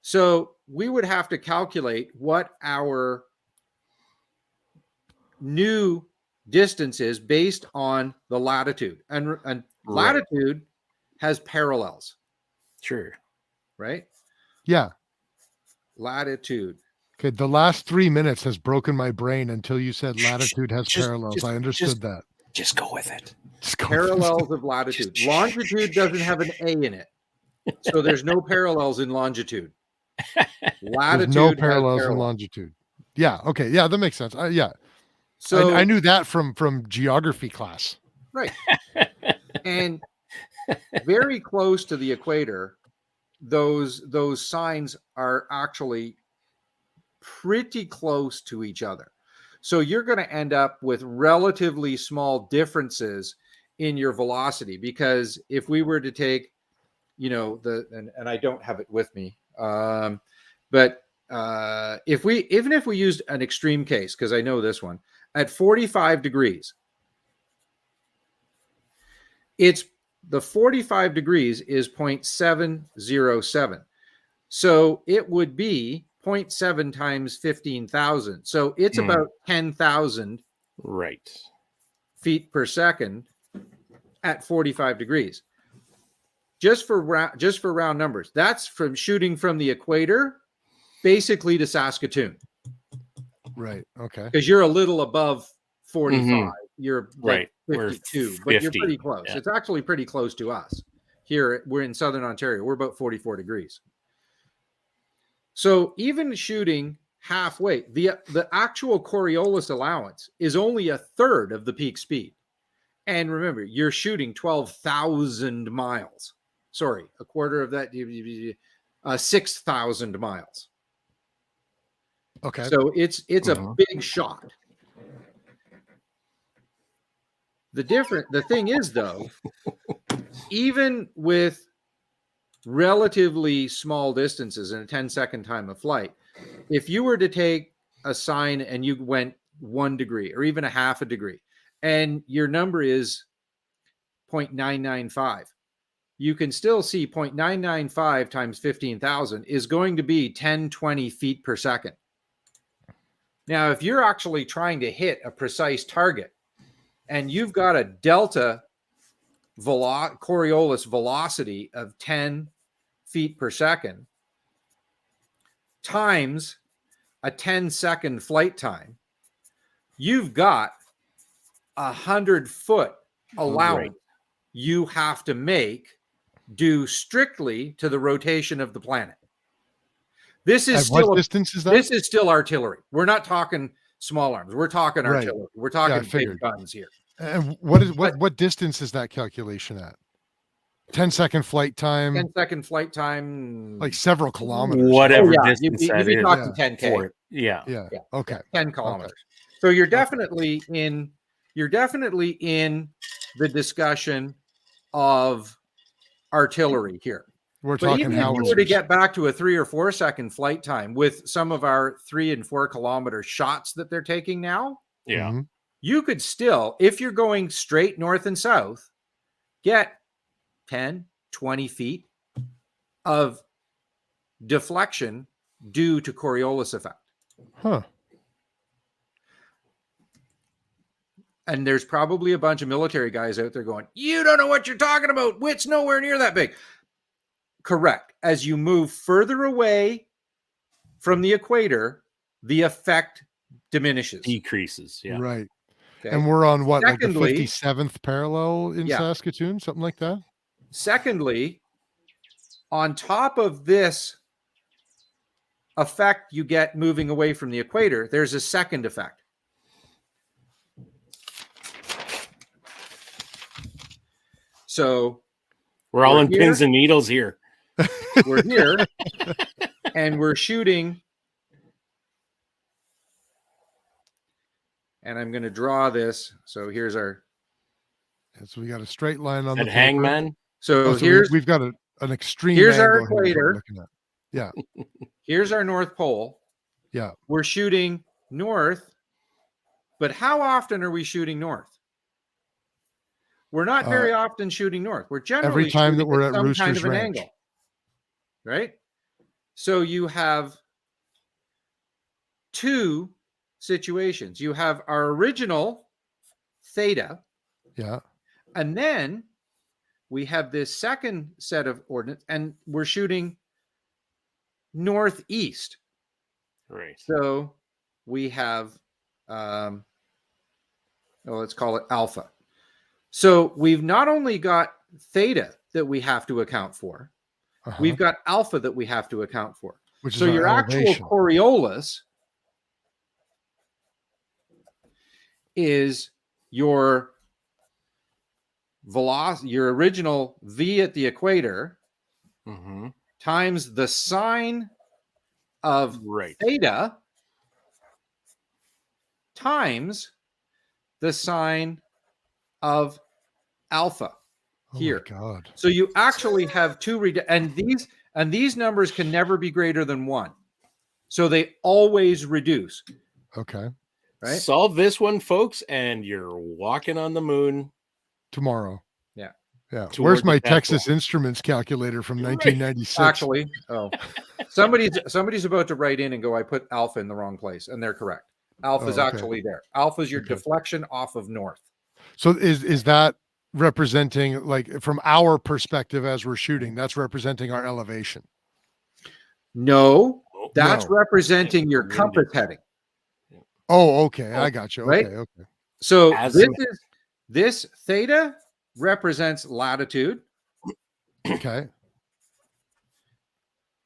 So we would have to calculate what our new distance is based on the latitude. And latitude has parallels. Sure. Right? Yeah. Latitude. Okay. The last 3 minutes has broken my brain until you said latitude has parallels. I understood that. Just go with it. Parallels of latitude. Longitude doesn't have an A in it. So there's no parallels in longitude. Latitude There's no parallels in longitude. Yeah. Okay. Yeah, that makes sense. Yeah. So I knew that from geography class. Right. And very close to the equator, those signs are actually pretty close to each other. So you're going to end up with relatively small differences in your velocity, because if we were to take, and I don't have it with me, but if we used an extreme case, because I know this one, at 45 degrees, the 45 degrees is 0.707. So it would be 0.7 times 15,000. So it's about 10,000 feet per second at 45 degrees. Just for round numbers. That's from shooting from the equator basically to Saskatoon. Right. Okay. Because you're a little above 45. Mm-hmm. You're like 52, but you're pretty close. Yeah. It's actually pretty close to us. Here, we're in Southern Ontario. We're about 44 degrees. So even shooting halfway, the actual Coriolis allowance is only a third of the peak speed. And remember, you're shooting 12,000 miles. Sorry, a quarter of that, 6,000 miles. Okay. So it's a big shot. The thing is, though, even with relatively small distances in a 10-second time of flight, if you were to take a sine and you went 1 degree or even a half a degree, and your number is 0.995, you can still see 0.995 times 15,000 is going to be 1020 feet per second. Now, if you're actually trying to hit a precise target and you've got a delta Coriolis velocity of 10 feet per second times a 10-second flight time, you've got 100-foot allowance you have to make due strictly to the rotation of the planet. This is still what distance is that? This is still artillery. We're not talking small arms. We're talking artillery. We're talking big guns here. And what distance is that calculation at? 10-second flight time. 10-second flight time. Like several kilometers. Whatever distance you'd be talking 10K. Yeah. Okay. 10 kilometers. Okay. So you're definitely in the discussion of artillery here. We're talking even howitzers. If you were to get back to a 3 or 4 second flight time with some of our 3 and 4 kilometer shots that they're taking now, you could still, if you're going straight north and south, get 10, 20 feet of deflection due to Coriolis effect. Huh. And there's probably a bunch of military guys out there going, you don't know what you're talking about. Witt's nowhere near that big. Correct. As you move further away from the equator, the effect diminishes. Decreases. Yeah. Right. Okay. And we're on what, Secondly, like the 57th parallel in Saskatoon? Something like that? Secondly, on top of this effect you get moving away from the equator, there's a second effect. So we're all in pins and needles here. We're here and we're shooting and I'm going to draw this. So here's our. So we got a straight line on the And paper. hangman. So, So here's we've got an extreme here's our angle here is what we're equator. looking at. Yeah. Here's our North Pole. Yeah. We're shooting north, but how often are we shooting north? We're not very often shooting north. We're generally every time that shooting we're at some Rooster's kind of an Ranch. angle, right? So you have two situations. You have our original theta, Yeah. and then we have this second set of ordinates, and we're shooting northeast. Right. So we have, let's call it alpha. So we've not only got theta that we have to account for, we've got alpha that we have to account for. Which is so your elevation. actual Coriolis is your velocity, your original V at the equator, times the sine of theta times the sine of alpha here. Oh my God. So you actually have two, and these numbers can never be greater than 1. So they always reduce. Okay. Right? Solve this one, folks, and you're walking on the moon tomorrow. Yeah. Yeah. Where's my Texas Instruments calculator from 1996? Actually, somebody's about to write in and go, I put alpha in the wrong place, and they're correct. Alpha is actually there. Alpha is your deflection off of north. So is that representing, like, from our perspective as we're shooting, that's representing our elevation? No, that's representing your compass heading. Oh, okay. I got you. Okay. Right? Okay. So this theta represents latitude. Okay.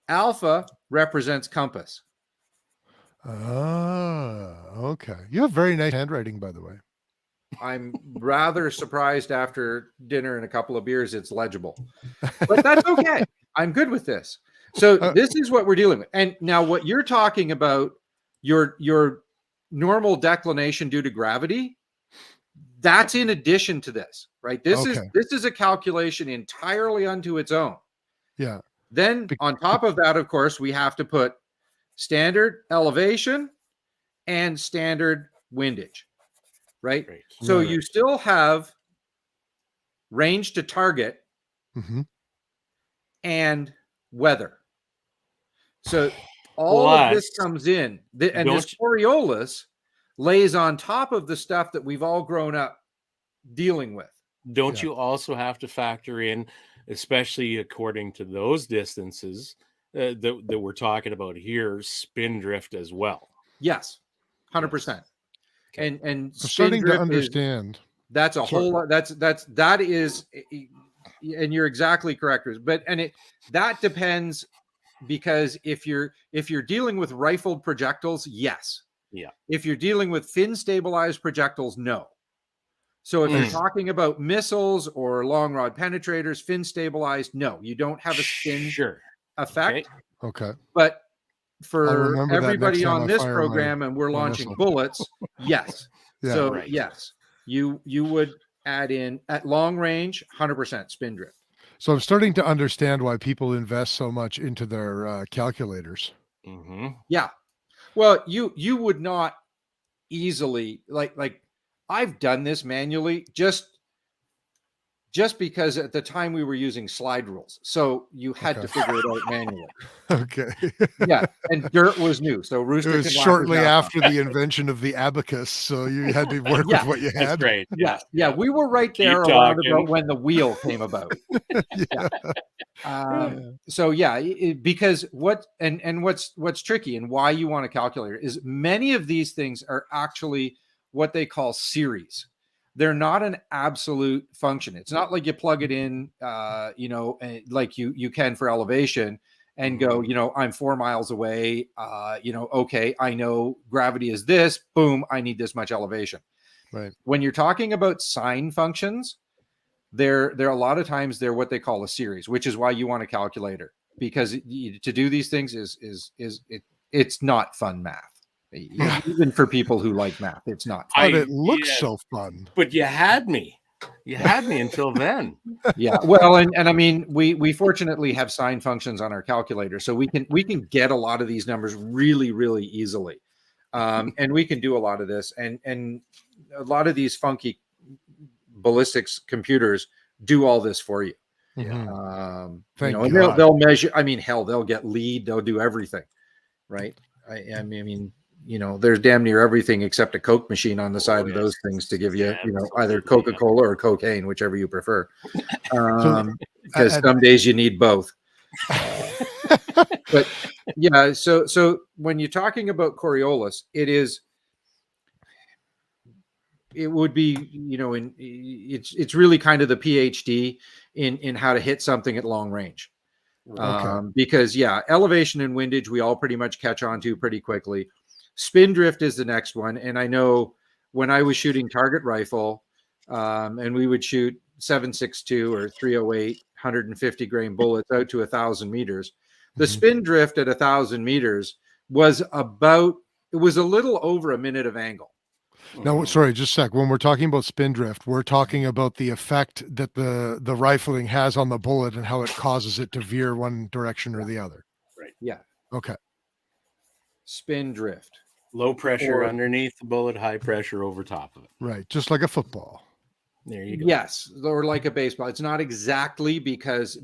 Alpha represents compass. Okay. You have very nice handwriting, by the way. I'm rather surprised after dinner and a couple of beers, it's legible, but that's okay. I'm good with this. So this is what we're dealing with. And now what you're talking about, your normal declination due to gravity, that's in addition to this, right? This is a calculation entirely unto its own. Yeah. Then on top of that, of course, we have to put standard elevation and standard windage, right? So you still have range to target and weather. So all of this comes in, and this Coriolis lays on top of the stuff that we've all grown up dealing with. Don't you also have to factor in, especially according to those distances that we're talking about here, spin drift as well? Yes, 100%. And I'm starting to understand. That's a whole lot. That is, and you're exactly correct. But that depends, because if you're dealing with rifled projectiles, yes. Yeah. If you're dealing with fin stabilized projectiles, no. So if you're talking about missiles or long rod penetrators, fin stabilized, no, you don't have a spin effect. Okay. But for everybody on this program, and we're launching bullets, yes. Yes, you would add in at long range 100% spin drift. So I'm starting to understand why people invest so much into their calculators. Yeah. Well, you would not easily, like I've done this manually just because at the time we were using slide rules. So you had to figure it out manually. Okay. Yeah. And dirt was new. So Rooster, it was shortly after the invention of the abacus. So you had to work with what you had. That's right. Yeah. We were right there around about when the wheel came about. So because what's tricky and why you want a calculator is many of these things are actually what they call series. They're not an absolute function. It's not like you plug it in, like you can for elevation and go, I'm 4 miles away. Okay, I know gravity is this. Boom, I need this much elevation. Right. When you're talking about sine functions, they're a lot of times they're what they call a series, which is why you want a calculator, because to do these things it's not fun math. Even for people who like math, it's not fun. But it looks so fun. But you had me. You had me until then. Yeah. Well, and I mean, we fortunately have sign functions on our calculator, so we can get a lot of these numbers really, really easily. And we can do a lot of this, and a lot of these funky ballistics computers do all this for you. Thank and God. they'll measure. I mean, hell, they'll get lead. They'll do everything, right? I mean, there's damn near everything except a Coke machine on the side of those things to give you, either Coca-Cola or cocaine, whichever you prefer. Because some days you need both. But yeah, so when you're talking about Coriolis, it would be, it's really kind of the PhD in how to hit something at long range. Because elevation and windage, we all pretty much catch on to pretty quickly. Spin drift is the next one. And I know when I was shooting target rifle, and we would shoot 7.62 or 308, 150 grain bullets out to 1,000 meters. The spin drift at 1,000 meters was a little over a minute of angle. Now, sorry, just a sec. When we're talking about spin drift, we're talking about the effect that the rifling has on the bullet and how it causes it to veer one direction or the other. Right. Yeah. Okay. Spin drift. Low pressure underneath the bullet, high pressure over top of it. Right. Just like a football. There you go. Yes, or like a baseball. It's not exactly because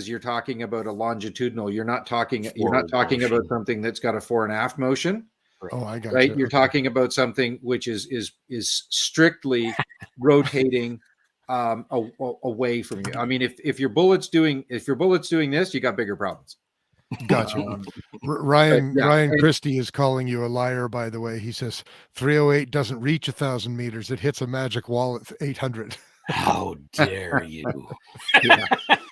you're talking about a longitudinal. You're not talking about something that's got a 4.5 motion. Right. Oh, I got right. You. You're talking about something which is strictly rotating away from you. I mean, if your bullet's doing this, you got bigger problems. Gotcha. Ryan Christie is calling you a liar, by the way. He says 308 doesn't reach 1,000 meters. It hits a magic wall at 800. How dare you?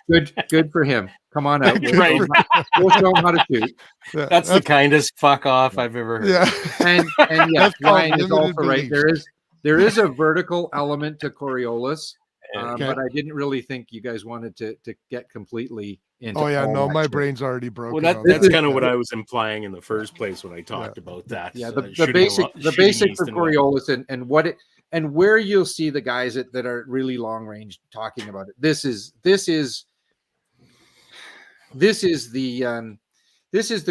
Good for him. Come on out. We'll show him how to shoot. That's the kindest fuck off I've ever heard. Yeah. And yes, Ryan is also right. There is a vertical element to Coriolis, but I didn't really think you guys wanted to get completely into. Oh yeah, no, my brain's already broken. Well, that's kind of what I was implying in the first place when I talked about that. Yeah, the basic for Coriolis and what it and where you'll see the guys that are really long range talking about it. This is the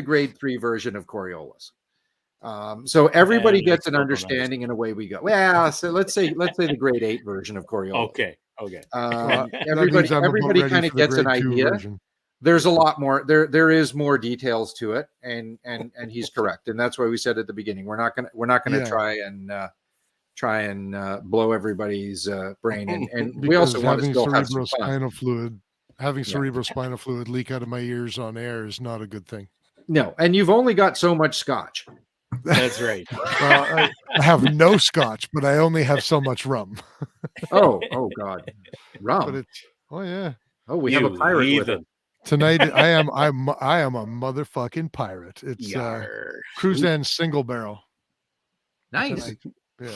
grade 3 version of Coriolis. So everybody gets an understanding, and away we go. Well, so let's say the grade 8 version of Coriolis. Okay. Everybody kind of gets an idea. Version. There's a lot more. There is more details to it, and he's correct, and that's why we said at the beginning we're not gonna try and blow everybody's brain, and we also want to still have some fun. Having cerebrospinal fluid leak out of my ears on air is not a good thing. No, and you've only got so much scotch. That's right. Well, I have no scotch, but I only have so much rum. Oh God, rum. But Oh, we have a pirate with it. Tonight I am a motherfucking pirate. It's Cruzan single barrel. Nice. Yeah.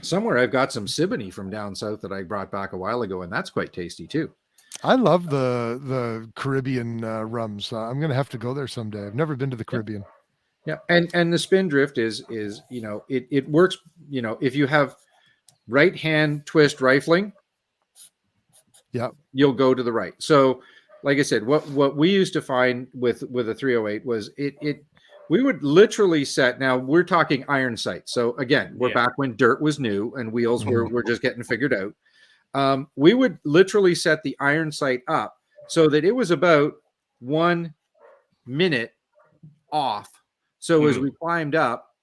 Somewhere I've got some Siboney from down south that I brought back a while ago, and that's quite tasty too. I love the Caribbean rums. I'm gonna have to go there someday. I've never been to the Caribbean. Yeah, and the spin drift is it works. If you have right hand twist rifling, you'll go to the right. So, like I said, what we used to find with a 308 was we would literally set. Now we're talking iron sights. So again, we're back when dirt was new and wheels were just getting figured out. We would literally set the iron sight up so that it was about 1 minute off. So as we climbed up,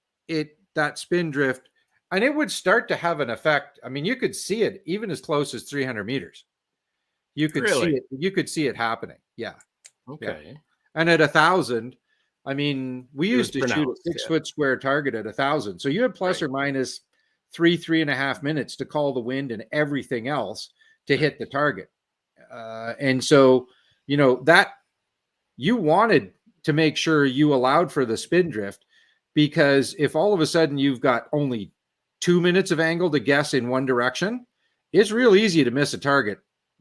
that spin drift, and it would start to have an effect. I mean, you could see it even as close as 300 meters. You could see it. You could see it happening. Yeah. Okay. Yeah. And at 1,000, I mean, we used to shoot a 6-foot square target at 1,000. So you had plus or minus 3.5 minutes to call the wind and everything else to hit the target. And so, that you wanted to make sure you allowed for the spin drift, because if all of a sudden you've got only 2 minutes of angle to guess in one direction, it's real easy to miss a target,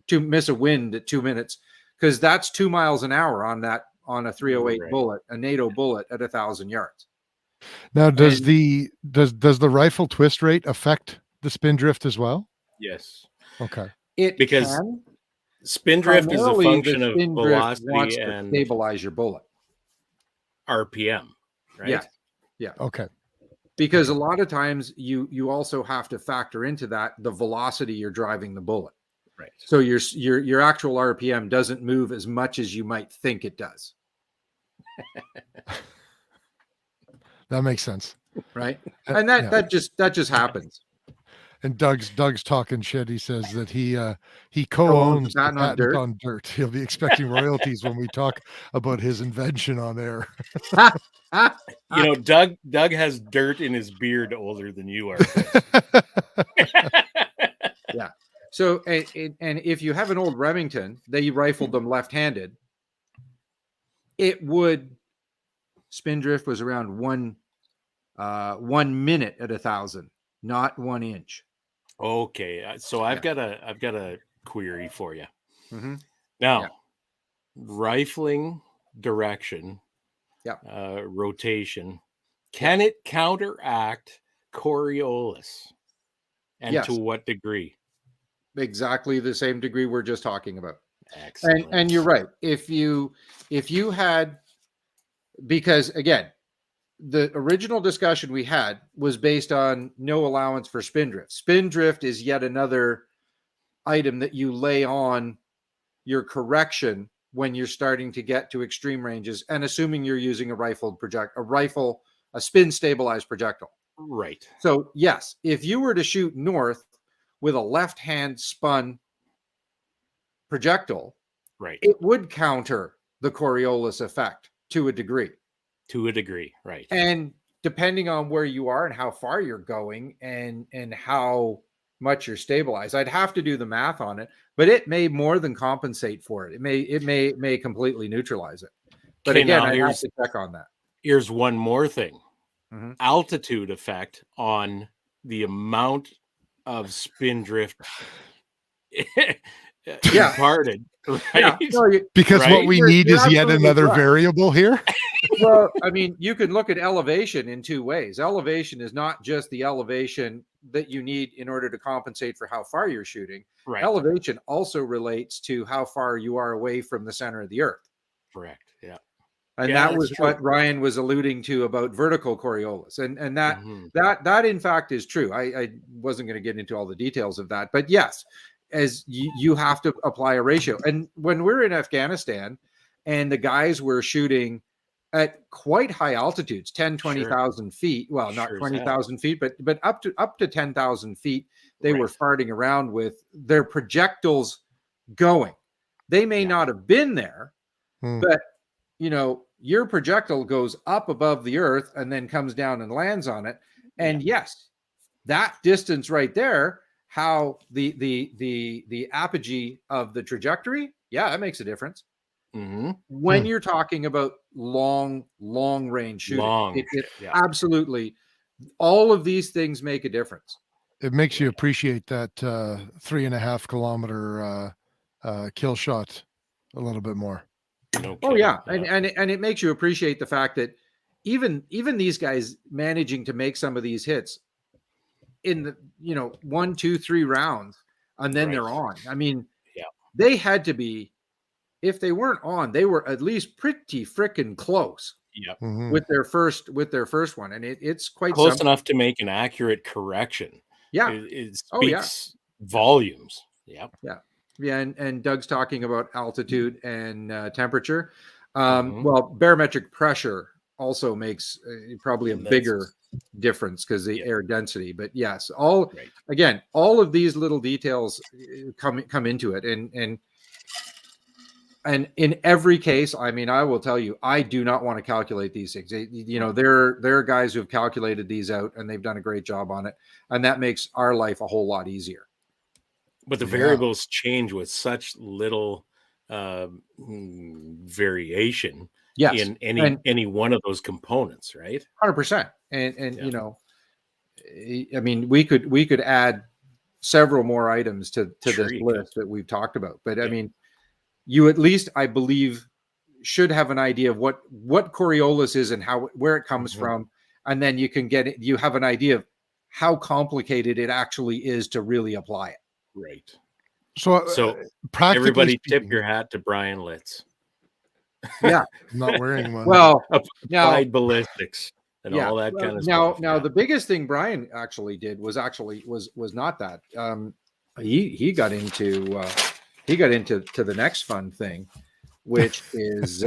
to miss a wind at 2 minutes, because that's 2 miles an hour on a 308 bullet, a NATO bullet at 1,000 yards. Now, does And the rifle twist rate affect the spin drift as well? Yes. Okay. it Because can. spin drift is a Primarily, the function of spin drift wants velocity to and stabilize your bullet. RPM, right? Yes. Yeah. Okay. Because Okay. a lot of times you also have to factor into that the velocity you're driving the bullet. Right. So your actual RPM doesn't move as much as you might think it does. That makes sense. Right. And that just happens. And Doug's talking shit. He says that he Co-owns co-owns the the patent on patent dirt. on dirt. He'll be expecting royalties when we talk about his invention on air. You know, Doug has dirt in his beard older than you are. Chris. Yeah. So and if you have an old Remington, they rifled them left-handed. It would spin drift was around 1 minute at 1,000, not 1 inch. Okay, so I've got a query for you. Mm-hmm. Now, rifling direction, Yeah. rotation, can it counteract Coriolis? And Yes. to what degree? Exactly the same degree we're just talking about. Excellent. And you're right. If you had, because again, the original discussion we had was based on no allowance for spin drift. Spin drift is yet another item that you lay on your correction when you're starting to get to extreme ranges, and assuming you're using a spin stabilized projectile. Right. So yes, if you were to shoot north with a left hand spun projectile, right, it would counter the Coriolis effect to a degree. To a degree, right. And depending on where you are and how far you're going and how much you're stabilized, I'd have to do the math on it, but it may more than compensate for it. It may completely neutralize it. But okay, again, I have to check on that. Here's one more thing. Mm-hmm. Altitude effect on the amount of spin drift imparted, right? Yeah. No, because right? what we need is yet another variable here. Well, I mean, you can look at elevation in two ways. Elevation is not just the elevation that you need in order to compensate for how far you're shooting. Right. Elevation also relates to how far you are away from the center of the earth. Correct. Yeah. And that was true. What Ryan was alluding to about vertical Coriolis. And that in fact is true. I wasn't going to get into all the details of that, but yes, as you have to apply a ratio. And when we're in Afghanistan and the guys were shooting at quite high altitudes, 10, 20,000 feet. Well, not 20,000 feet, but up to 10,000 feet, they were farting around with their projectiles going. They may not have been there, but your projectile goes up above the earth and then comes down and lands on it. And yes, that distance right there, how the apogee of the trajectory, that makes a difference. Mm-hmm. When you're talking about long range shooting, absolutely, all of these things make a difference. It makes you appreciate that 3.5 kilometer kill shot a little bit more. No oh yeah, and it makes you appreciate the fact that even these guys managing to make some of these hits in the 1, 2, 3 rounds, and then they're on. I mean, they had to be. If they weren't on, they were at least pretty freaking close. With their first one, and it's quite close enough to make an accurate correction. Yeah, it speaks volumes. Yeah. And Doug's talking about altitude and temperature. Well, barometric pressure also makes probably a bigger difference because the air density. But yes, all of these little details come into it, and in every case, I mean, I will tell you, I do not want to calculate these things. There are guys who have calculated these out, and they've done a great job on it, and that makes our life a whole lot easier. But the variables change with such little variation in any one of those components, right? 100%. And I mean, we could add several more items to this list that we've talked about, but I mean. You at least, I believe, should have an idea of what Coriolis is and where it comes from, and then you can get it. You have an idea of how complicated it actually is to really apply it. Right. So practically everybody speaking, tip your hat to Brian Litz. Yeah. I'm not wearing one. Well, Applied ballistics and all that kind of now, stuff. Now, the biggest thing Brian actually did was not that. He got into the next fun thing, which is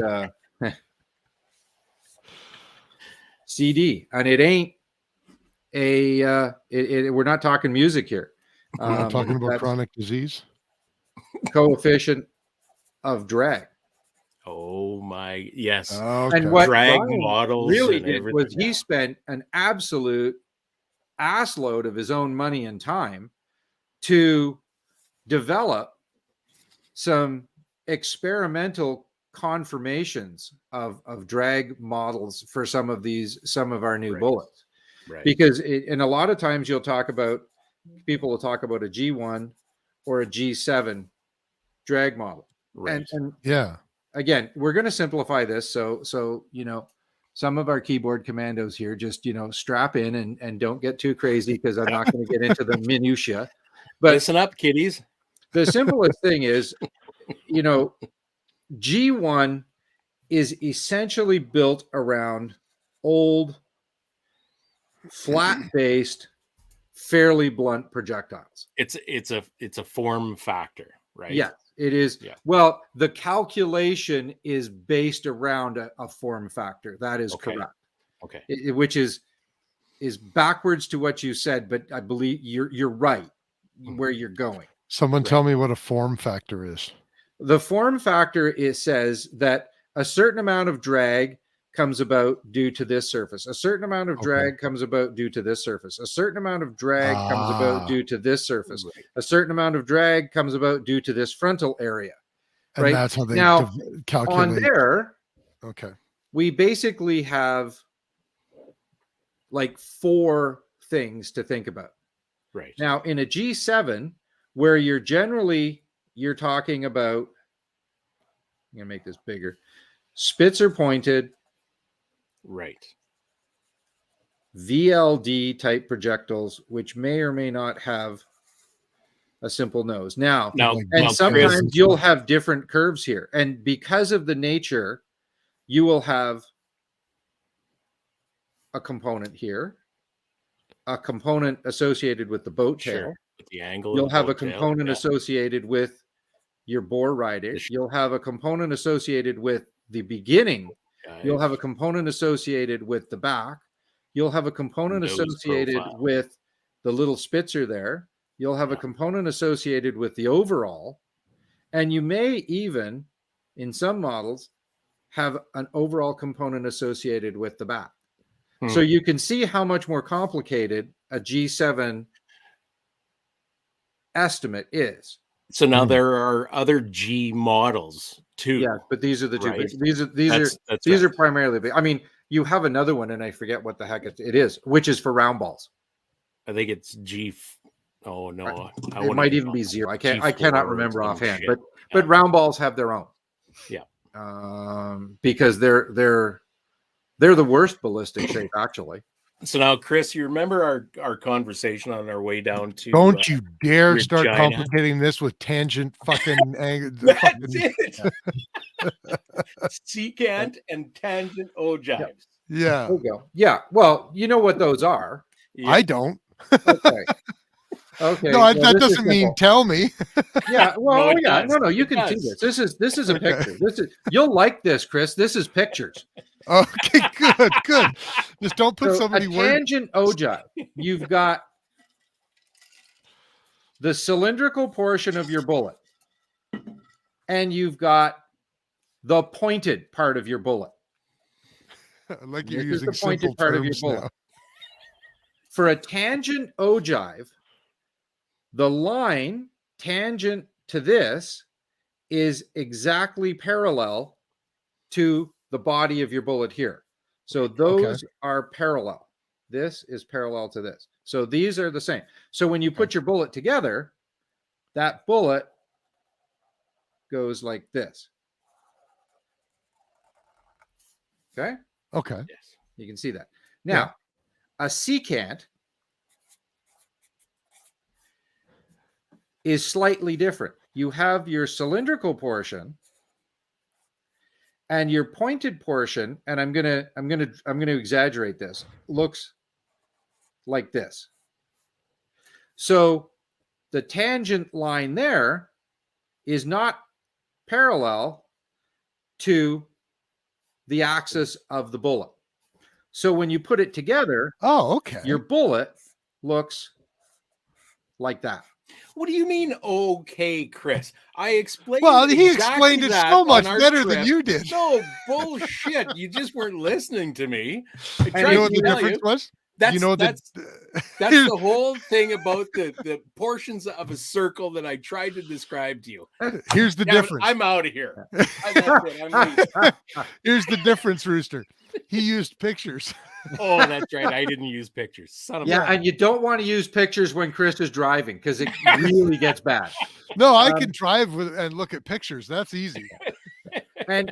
CD, and it ain't we're not talking music here. We're not talking about chronic disease. Coefficient of drag. Oh my, yes. Okay. And what drag Brian models really and did everything. was he spent an absolute ass load of his own money and time to develop some experimental conformations of drag models for some of our new bullets. Right. Because and a lot of times people will talk about a G1 or a G7 drag model. Right. And yeah. Again, we're going to simplify this. So, some of our keyboard commandos here, just, strap in and don't get too crazy, because I'm not going to get into the minutia. But listen up, kiddies. The simplest thing is, G1 is essentially built around old, flat-based, fairly blunt projectiles. It's a form factor, right? Yeah. It is. Yeah. Well, the calculation is based around a form factor. That is correct. Okay. Which is backwards to what you said, but I believe you're right where you're going. Someone tell me what a form factor is. The form factor says that a certain amount of drag comes about due to this surface. A certain amount of drag comes about due to this surface. A certain amount of drag comes about due to this surface. Right. A certain amount of drag comes about due to this frontal area. And right? That's how they calculate. On there, okay, we basically have like 4 things to think about. Right. Now, in a G7, where you're talking about, I'm going to make this bigger, Spitzer pointed, right, VLD type projectiles, which may or may not have a simple nose. Now sometimes you'll have different curves here, and because of the nature, you will have a component here, a component associated with the boat tail. With the angle. You'll have a component associated with your bore rider. You'll have a component associated with the beginning. You'll have a component associated with the back. You'll have a component associated with the little Spitzer there. You'll have a component associated with the overall. And you may even, in some models, have an overall component associated with the back. So you can see how much more complicated a G7 estimate is. So now there are other G models too. Yeah, but these are the two big. These are primarily big. I mean, you have another one, and I forget what the heck it is, which is for round balls. I think it's G. Oh no, it might even be 0. I cannot remember offhand. But round balls have their own. Yeah. Because they're the worst ballistic shape, actually. So now, Chris, you remember our conversation on our way down to? Don't you dare start complicating this with tangent fucking angle. That's it. Secant and tangent ogives. Yeah. There you go. Yeah. Well, you know what those are. Yeah. I don't. Okay. Okay. No, that doesn't mean tell me. Yeah. Well, no. You can see this. This is a picture. You'll like this, Chris. This is pictures. Okay, good. Just don't put so many words. Tangent ogive. You've got the cylindrical portion of your bullet, and you've got the pointed part of your bullet. Like you're using the pointed part of your bullet. Now. For a tangent ogive, the line tangent to this is exactly parallel to the body of your bullet here. So those are parallel. This is parallel to this. So these are the same. So when you put your bullet together, that bullet goes like this. Okay? Okay. Yes. You can see that. Now, A secant is slightly different. You have your cylindrical portion and your pointed portion, and I'm gonna exaggerate this, looks like this. So the tangent line there is not parallel to the axis of the bullet. So when you put it together, your bullet looks like that. What do you mean, okay, Chris? I explained. Well, he exactly explained it so much better than you did. No bullshit. You just weren't listening to me. You know what the difference was? That's, you know that's the whole thing about the portions of a circle that I tried to describe to you. Here's the difference. I'm out of here. Here's the difference, Rooster. He used pictures. Oh, that's right. I didn't use pictures. Son of a... and you don't want to use pictures when Chris is driving because it really gets bad. No, I can drive and look at pictures. That's easy. And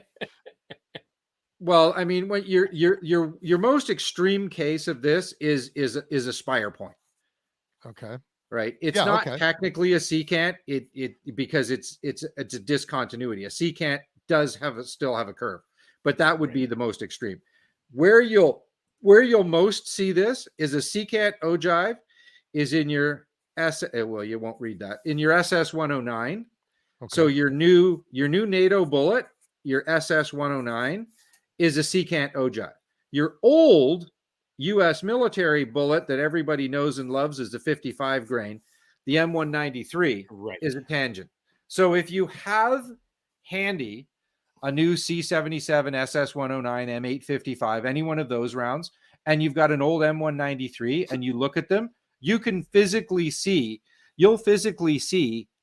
well, I mean, what your most extreme case of this is a spire point. Okay. Right. It's not technically a secant. It because it's a discontinuity. A secant does still have a curve, but that would be the most extreme. Where you'll most see this is a secant ogive is in your well, you won't read that in your SS 109. Okay. So your new NATO bullet, your SS 109. Is a secant ogive. Your old U.S. military bullet that everybody knows and loves is the 55 grain. The M193 is a tangent. So if you have handy a new C77, SS109, M855, any one of those rounds, and you've got an old M193 and you look at them, you'll physically see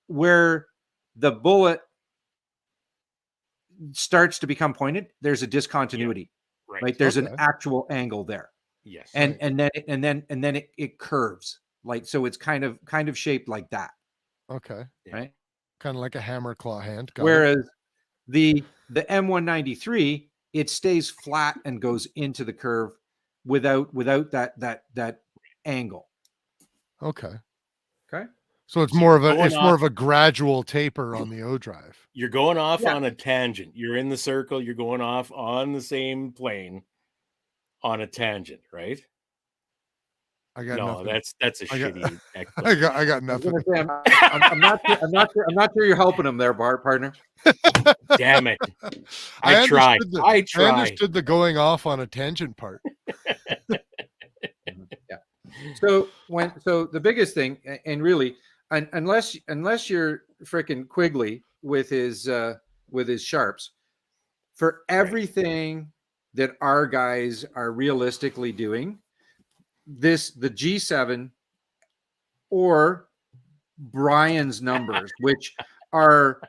where the bullet starts to become pointed. There's a discontinuity, right? There's an actual angle there. Yes. And then it curves, like, so it's kind of shaped like that. Okay. Right. Kind of like a hammer claw hand. Whereas the M193, it stays flat and goes into the curve without that angle. Okay. Okay. So it's more of a gradual taper on the O drive. You're going off on a tangent. You're in the circle. You're going off on the same plane on a tangent, right? I got nothing. That's a shitty. I got nothing. I'm not sure you're helping him there, partner. Damn it! I tried. I understood the going off on a tangent part. So the biggest thing, and really, unless you're freaking Quigley with his sharps, for everything that our guys are realistically doing, the G7 or Brian's numbers, which are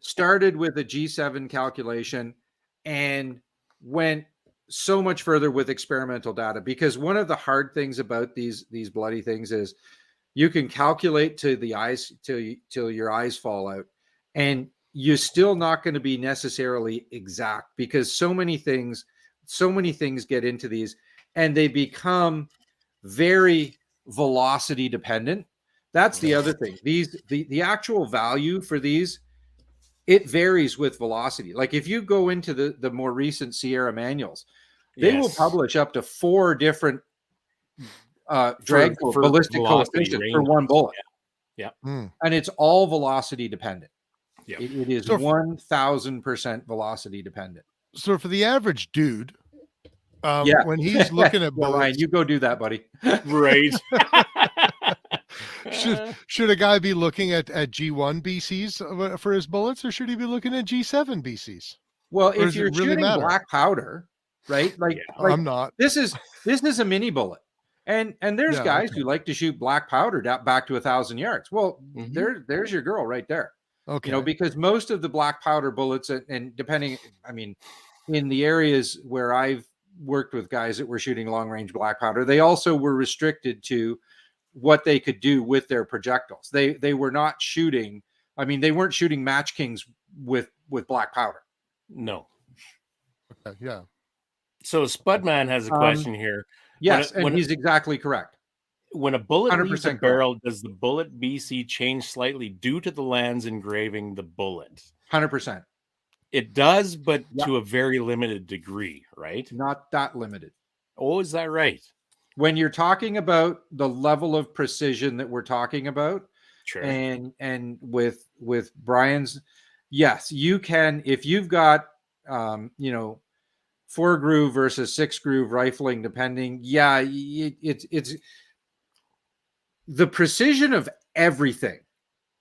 started with a G7 calculation and went so much further with experimental data, because one of the hard things about these bloody things is you can calculate to the eyes till your eyes fall out, and you're still not going to be necessarily exact, because so many things get into these and they become very velocity dependent. That's the other thing. The actual value for these, it varies with velocity. Like if you go into the more recent Sierra manuals, they will publish up to 4 different drag ballistic coefficients for one bullet. Yeah. And it's all velocity dependent. Yeah. It is 1000% velocity dependent. So for the average dude, when he's looking at bullets, Ryan, you go do that, buddy. Right. Should a guy be looking at G1 BCs for his bullets, or should he be looking at G7 BCs? Well, if you're shooting black powder, right? Like I'm not. This is a mini bullet, and there's guys who like to shoot black powder back to 1,000 yards. Well, there's your girl right there. Okay. You know, because most of the black powder bullets, and depending, I mean, in the areas where I've worked with guys that were shooting long range black powder, they also were restricted to what they could do with their projectiles. They were not shooting. I mean, they weren't shooting Match Kings with black powder. No. Okay, yeah. So Spudman has a question here. Yes, and he's exactly correct. When a bullet leaves the 100% barrel, does the bullet BC change slightly due to the lands engraving the bullet? 100%. It does, but to a very limited degree, right? Not that limited. Oh, is that right? When you're talking about the level of precision that we're talking about, Sure. and with Brian's, yes, you can, if you've got 4-groove versus 6-groove rifling, depending, it's the precision of everything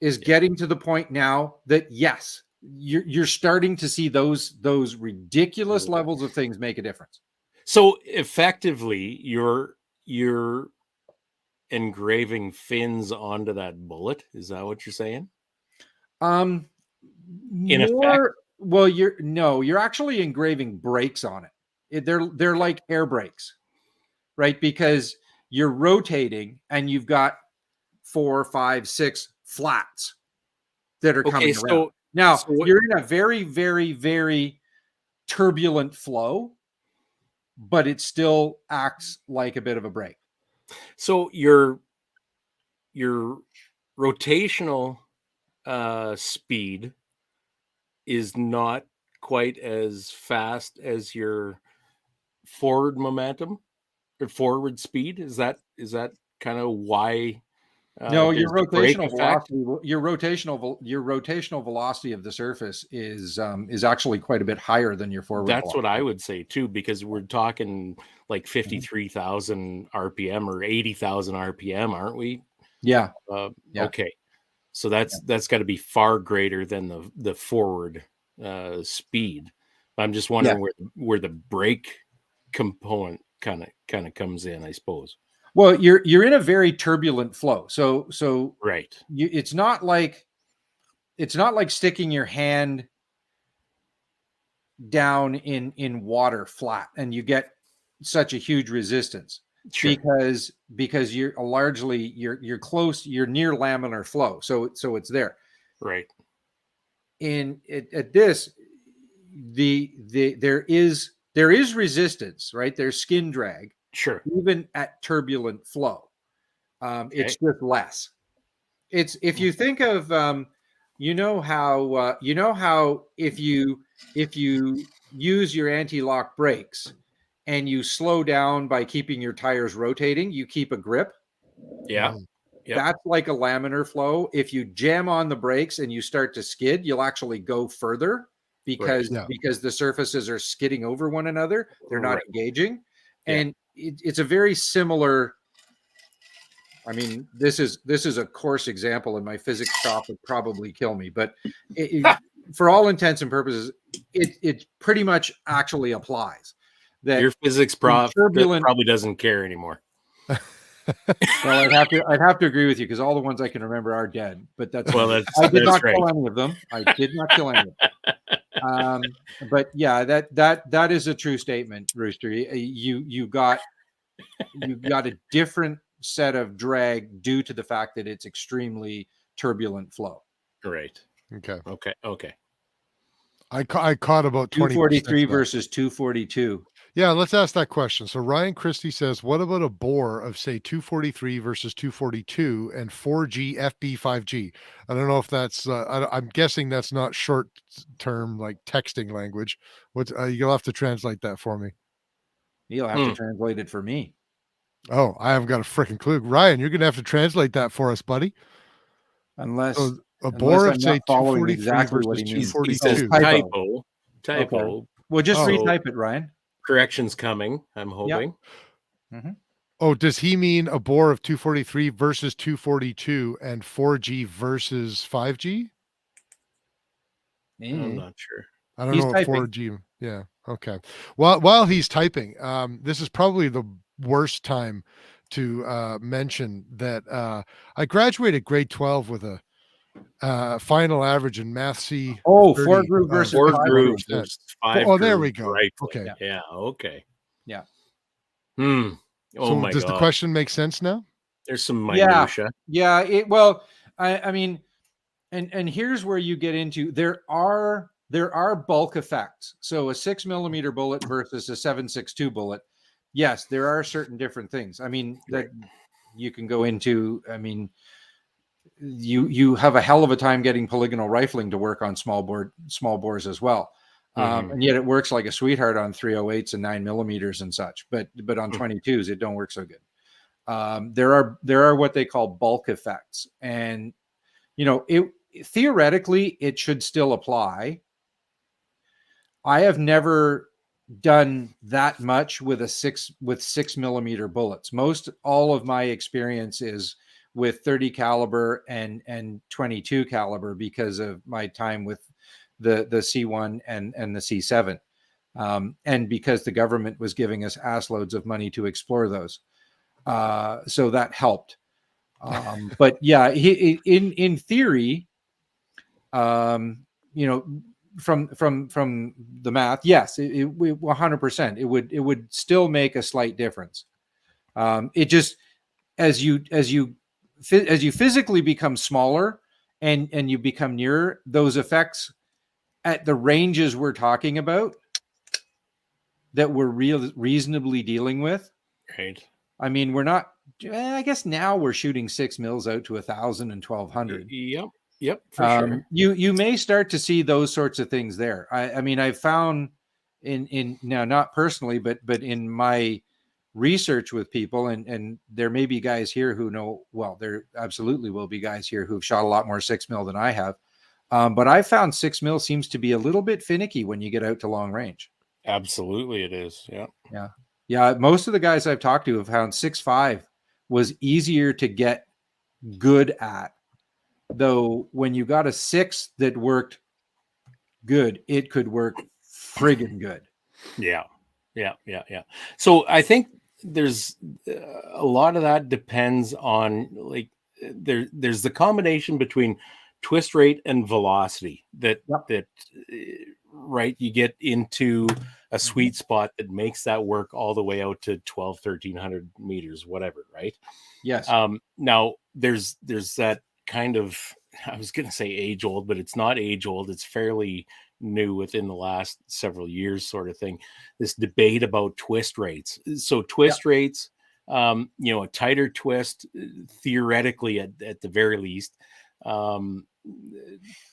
is getting to the point now that yes, you're starting to see those ridiculous levels of things make a difference. So effectively, you're engraving fins onto that bullet. Is that what you're saying? In effect, well, you're actually engraving brakes on it. They're like air brakes, right? Because you're rotating and you've got 4, 5, 6 flats that are coming around. Now you're in a very, very, very turbulent flow, but it still acts like a bit of a brake. So your rotational speed is not quite as fast as your forward momentum or forward speed. Is that kind of why? No, your rotational velocity of the surface is actually quite a bit higher than your forward. That's velocity. what I would say too, because we're talking like 53,000 RPM or 80,000 RPM, aren't we? Yeah. Okay, so that's got to be far greater than the forward speed. I'm just wondering where the brake component kind of comes in, I suppose. Well, you're in a very turbulent flow, so right. It's not like sticking your hand down in water flat and you get such a huge resistance. Sure. because you're largely you're close, you're near laminar flow, so it's there. Right. At this, there is resistance, right? There's skin drag. Sure. Even at turbulent flow. It's just less. It's, if you think of how if you use your anti-lock brakes and you slow down by keeping your tires rotating, you keep a grip. Yeah. Yep. That's like a laminar flow. If you jam on the brakes and you start to skid, you'll actually go further because the surfaces are skidding over one another. They're not engaging. And it's a very similar. I mean, this is a coarse example, and my physics prof would probably kill me. But for all intents and purposes, it pretty much actually applies. That your physics prof probably doesn't care anymore. Well, I'd have to agree with you because all the ones I can remember are dead. But I did not kill any of them. I did not kill any of them. But yeah, that is a true statement, Rooster. You got a different set of drag due to the fact that it's extremely turbulent flow. Right. Okay. I caught about 243 versus 242. Yeah, let's ask that question. So Ryan Christie says, what about a bore of say 243 versus 242 and 4G FB 5G? I don't know if that's I'm guessing that's not short term like texting language. What you'll have to translate that for me. You'll have to translate it for me. Oh, I haven't got a freaking clue. Ryan, you're gonna have to translate that for us, buddy. Unless a bore of say 243 exactly versus 242. He says typo. Okay. Well, just retype it, Ryan. Correction's coming, I'm hoping. Yep. Mm-hmm. Oh, does he mean a bore of 243 versus 242 and 4G versus 5G? I'm not sure. I don't know what 4G. Yeah. Okay. While he's typing, this is probably the worst time to mention that I graduated grade 12 with a final average in Math C. Oh, 4-groove versus 4-groove versus 5-groove. Oh, there we go. Right. Okay. Yeah. Okay. Yeah. Oh so my God. Does the question make sense now? There's some minutia. Yeah. I mean, and here's where you get into there are bulk effects. So a 6mm bullet versus a 7.62 bullet. yes, there are certain different things. I mean, that you can go into. I mean, you have a hell of a time getting polygonal rifling to work on small bores as well. And yet it works like a sweetheart on 308s and 9mm and such, but on 22s it don't work so good. There are what they call bulk effects, and theoretically it should still apply. I have never done that much with 6mm bullets. Most all of my experience is with 30 caliber and 22 caliber because of my time with the C1 and the C7, and because the government was giving us ass loads of money to explore those, so that helped. But yeah, in theory, from the math, yes, it 100%, it would still make a slight difference. It just as you physically become smaller and you become nearer, those effects at the ranges we're talking about that we're reasonably dealing with. Right. I mean, we're not, I guess now we're shooting 6 mils out to 1,000 and 1,200. Yep, for sure. You may start to see those sorts of things there. I mean, I've found in now, not personally, but in my research with people, and there may be guys here who know, well, there absolutely will be guys here who've shot a lot more 6 mil than I have. But I found 6 mil seems to be a little bit finicky when you get out to long range. Absolutely, it is. Yeah. Most of the guys I've talked to have found 6.5 was easier to get good at. Though when you got a 6 that worked good, it could work friggin' good. Yeah. So I think there's a lot of that depends on, like, there's the combination between twist rate and velocity that right, you get into a sweet spot that makes that work all the way out to 1,200-1,300 meters, whatever, right? Yes. Now there's that kind of, I was going to say age old, but it's not age old. It's fairly new within the last several years sort of thing, this debate about twist rates. So twist rates, a tighter twist, theoretically at the very least,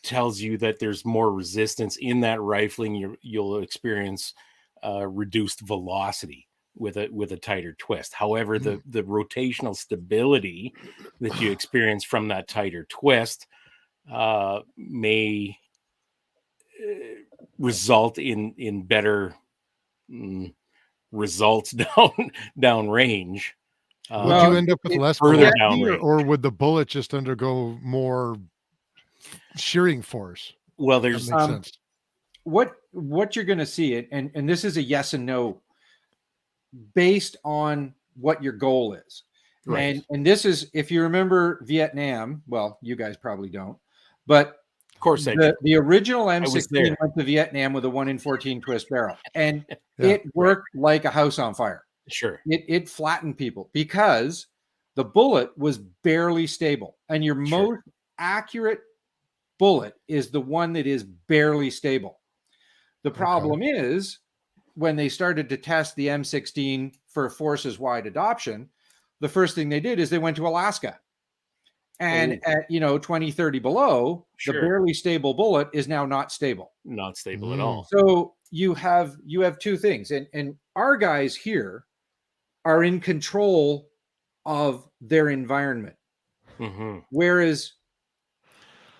tells you that there's more resistance in that rifling. You'll experience reduced velocity with a tighter twist. However, the rotational stability that you experience from that tighter twist may result in better results down range. Would you end up with less further down range, or would the bullet just undergo more shearing force? Well, there's that makes sense. What you're going to see it, and this is a yes and no based on what your goal is. Right. And this is, if you remember Vietnam, well, you guys probably don't, but of course I do. The original M16 went to Vietnam with a 1 in 14 twist barrel, and it worked like a house on fire. Sure. It flattened people because the bullet was barely stable, and your most accurate bullet is the one that is barely stable. The problem is when they started to test the M16 for forces wide adoption, the first thing they did is they went to Alaska. And at 20, 30 below, the barely stable bullet is now not stable. Not stable at all. So you have two things. And our guys here are in control of their environment. Whereas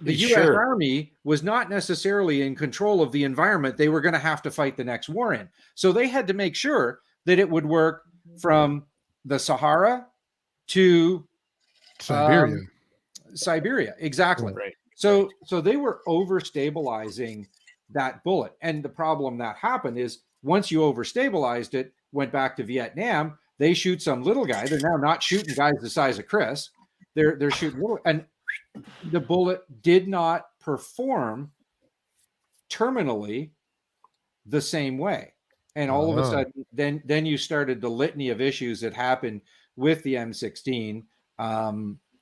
the U.S. Army was not necessarily in control of the environment they were going to have to fight the next war in. So they had to make sure that it would work from the Sahara to Siberia. Exactly. Right. So they were overstabilizing that bullet. And the problem that happened is once you overstabilized it, went back to Vietnam, they shoot some little guy. They're now not shooting guys the size of Chris. They're shooting little, and the bullet did not perform terminally the same way. And all of a sudden, then you started the litany of issues that happened with the M16,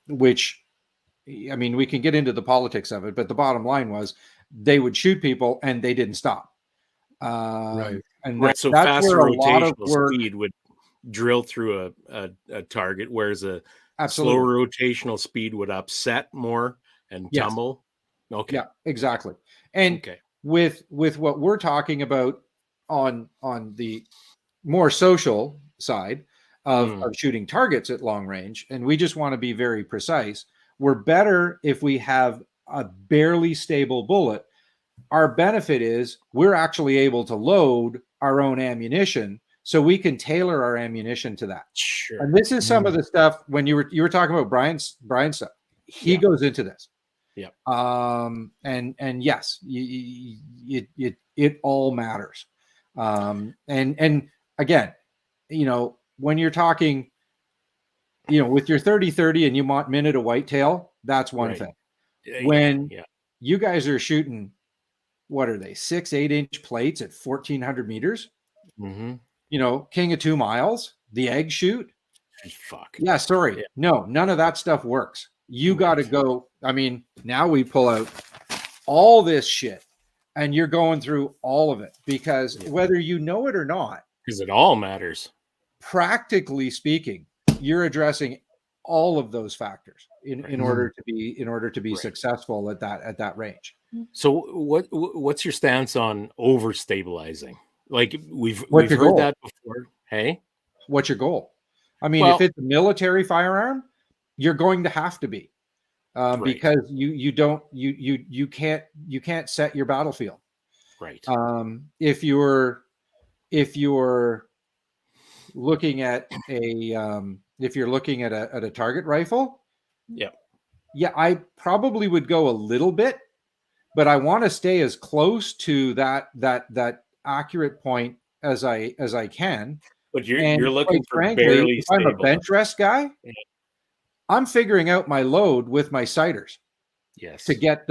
which, I mean, we can get into the politics of it, but the bottom line was they would shoot people and they didn't stop. And so that's faster where a lot of rotational work, speed would drill through a target, whereas a Absolutely. slower rotational speed would upset more and Yes. tumble. Okay. Yeah, exactly. And Okay. with what we're talking about on the more social side of shooting targets at long range, and we just want to be very precise, we're better if we have a barely stable bullet. Our benefit is we're actually able to load our own ammunition, so we can tailor our ammunition to that. Sure. And this is some of the stuff when you were talking about Brian's stuff. He goes into this. Yeah. And yes, it all matters. And again, when you're talking, with your 30-30 and you want minute a whitetail, that's one thing. When you guys are shooting, what are they, 6-8 inch plates at 1,400 meters? King of 2 miles, the egg shoot. Fuck. Yeah, sorry. Yeah. No, none of that stuff works. You got to go. I mean, now we pull out all this shit and you're going through all of it because whether you know it or not, because it all matters. Practically speaking, you're addressing all of those factors in order to be successful at that range. So what's your stance on over stabilizing? Like we've heard that before. Hey, what's your goal? I mean, if it's a military firearm, you're going to have to be because you can't set your battlefield. Right. If you're looking at a target rifle, I probably would go a little bit, but I want to stay as close to that accurate point as I can. But you're looking for frankly, barely if I'm a stable. bench rest guy, I'm figuring out my load with my sighters. Yes. To get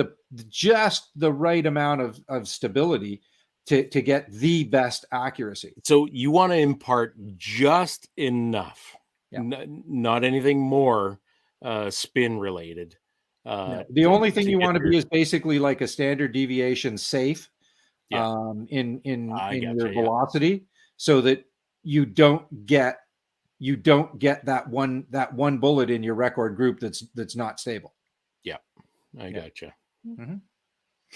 just the right amount of stability to get the best accuracy. So you want to impart just enough, not anything more spin related. No. The only thing you want to be is basically like a standard deviation safe in your velocity, so that you don't get that one bullet in your record group that's not stable. Yeah, I gotcha. Mm-hmm.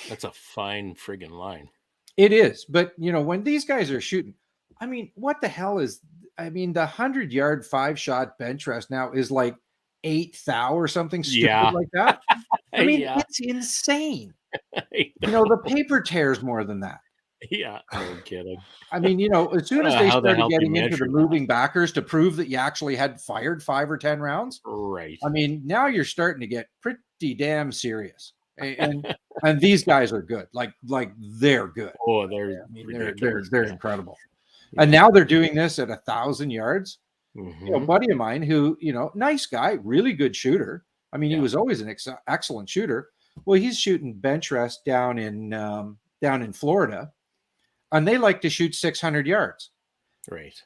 That's a fine friggin' line. It is, but when these guys are shooting, I mean, what the hell is? I mean, the 100-yard 5-shot bench rest now is like 8 thou or something stupid like that. I mean, it's insane. The paper tears more than that. Yeah, no kidding. I mean, as soon as they started getting into the moving backers to prove that you actually had fired 5 or 10 rounds, right? I mean, now you're starting to get pretty damn serious, and these guys are good. Like they're good. Oh, they're incredible. And now they're doing this at 1,000 yards. A buddy of mine who, nice guy, really good shooter. I mean, he was always an excellent shooter. Well, he's shooting bench rest down in Florida. And they like to shoot 600 yards. Right.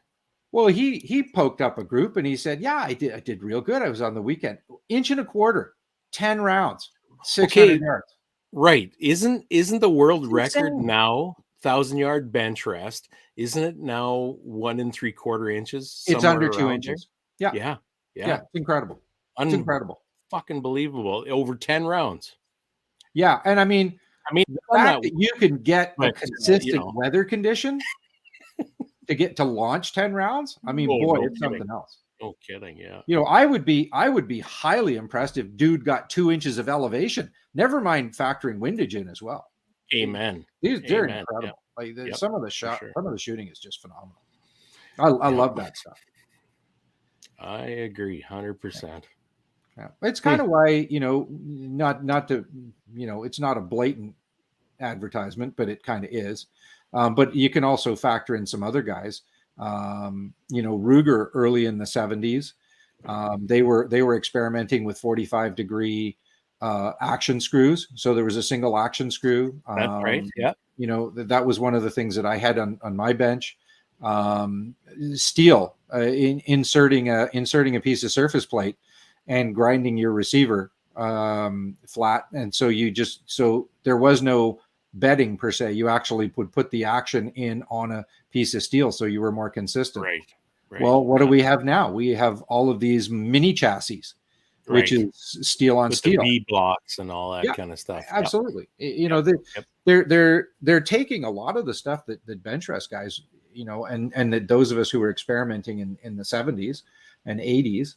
Well, he poked up a group and he said, "Yeah, I did real good. I was on the weekend. 1.25 inches, 10 rounds, 600 yards." Right. Isn't the world record now 1,000-yard bench rest? Isn't it now 1 3/4 inches? It's under 2 inches. Yeah. Yeah. It's incredible. It's incredible. Fucking believable. Over 10 rounds. Yeah. And I mean, the fact that you can get a consistent weather condition to launch 10 rounds, I mean, it's something else. No kidding, yeah. I would be highly impressed if dude got 2 inches of elevation. Never mind factoring windage in as well. Amen. They're incredible. Like some of the shooting is just phenomenal. I love that stuff. I agree 100%. Yeah. It's kind of why, not to, it's not a blatant advertisement, but it kind of is. But you can also factor in some other guys. Ruger early in the 70s, they were experimenting with 45-degree action screws. So there was a single action screw. That's right. Yeah. That was one of the things that I had on my bench. Steel, inserting a piece of surface plate and grinding your receiver flat. And so there was no bedding per se. You actually would put the action in on a piece of steel, so you were more consistent. Right. Right. Well, what do we have now? We have all of these mini chassis, which is steel on with steel, the V blocks and all that kind of stuff. Absolutely. You Yep. know, they're taking a lot of the stuff that bench rest guys, you know, and that those of us who were experimenting in the 70s and 80s,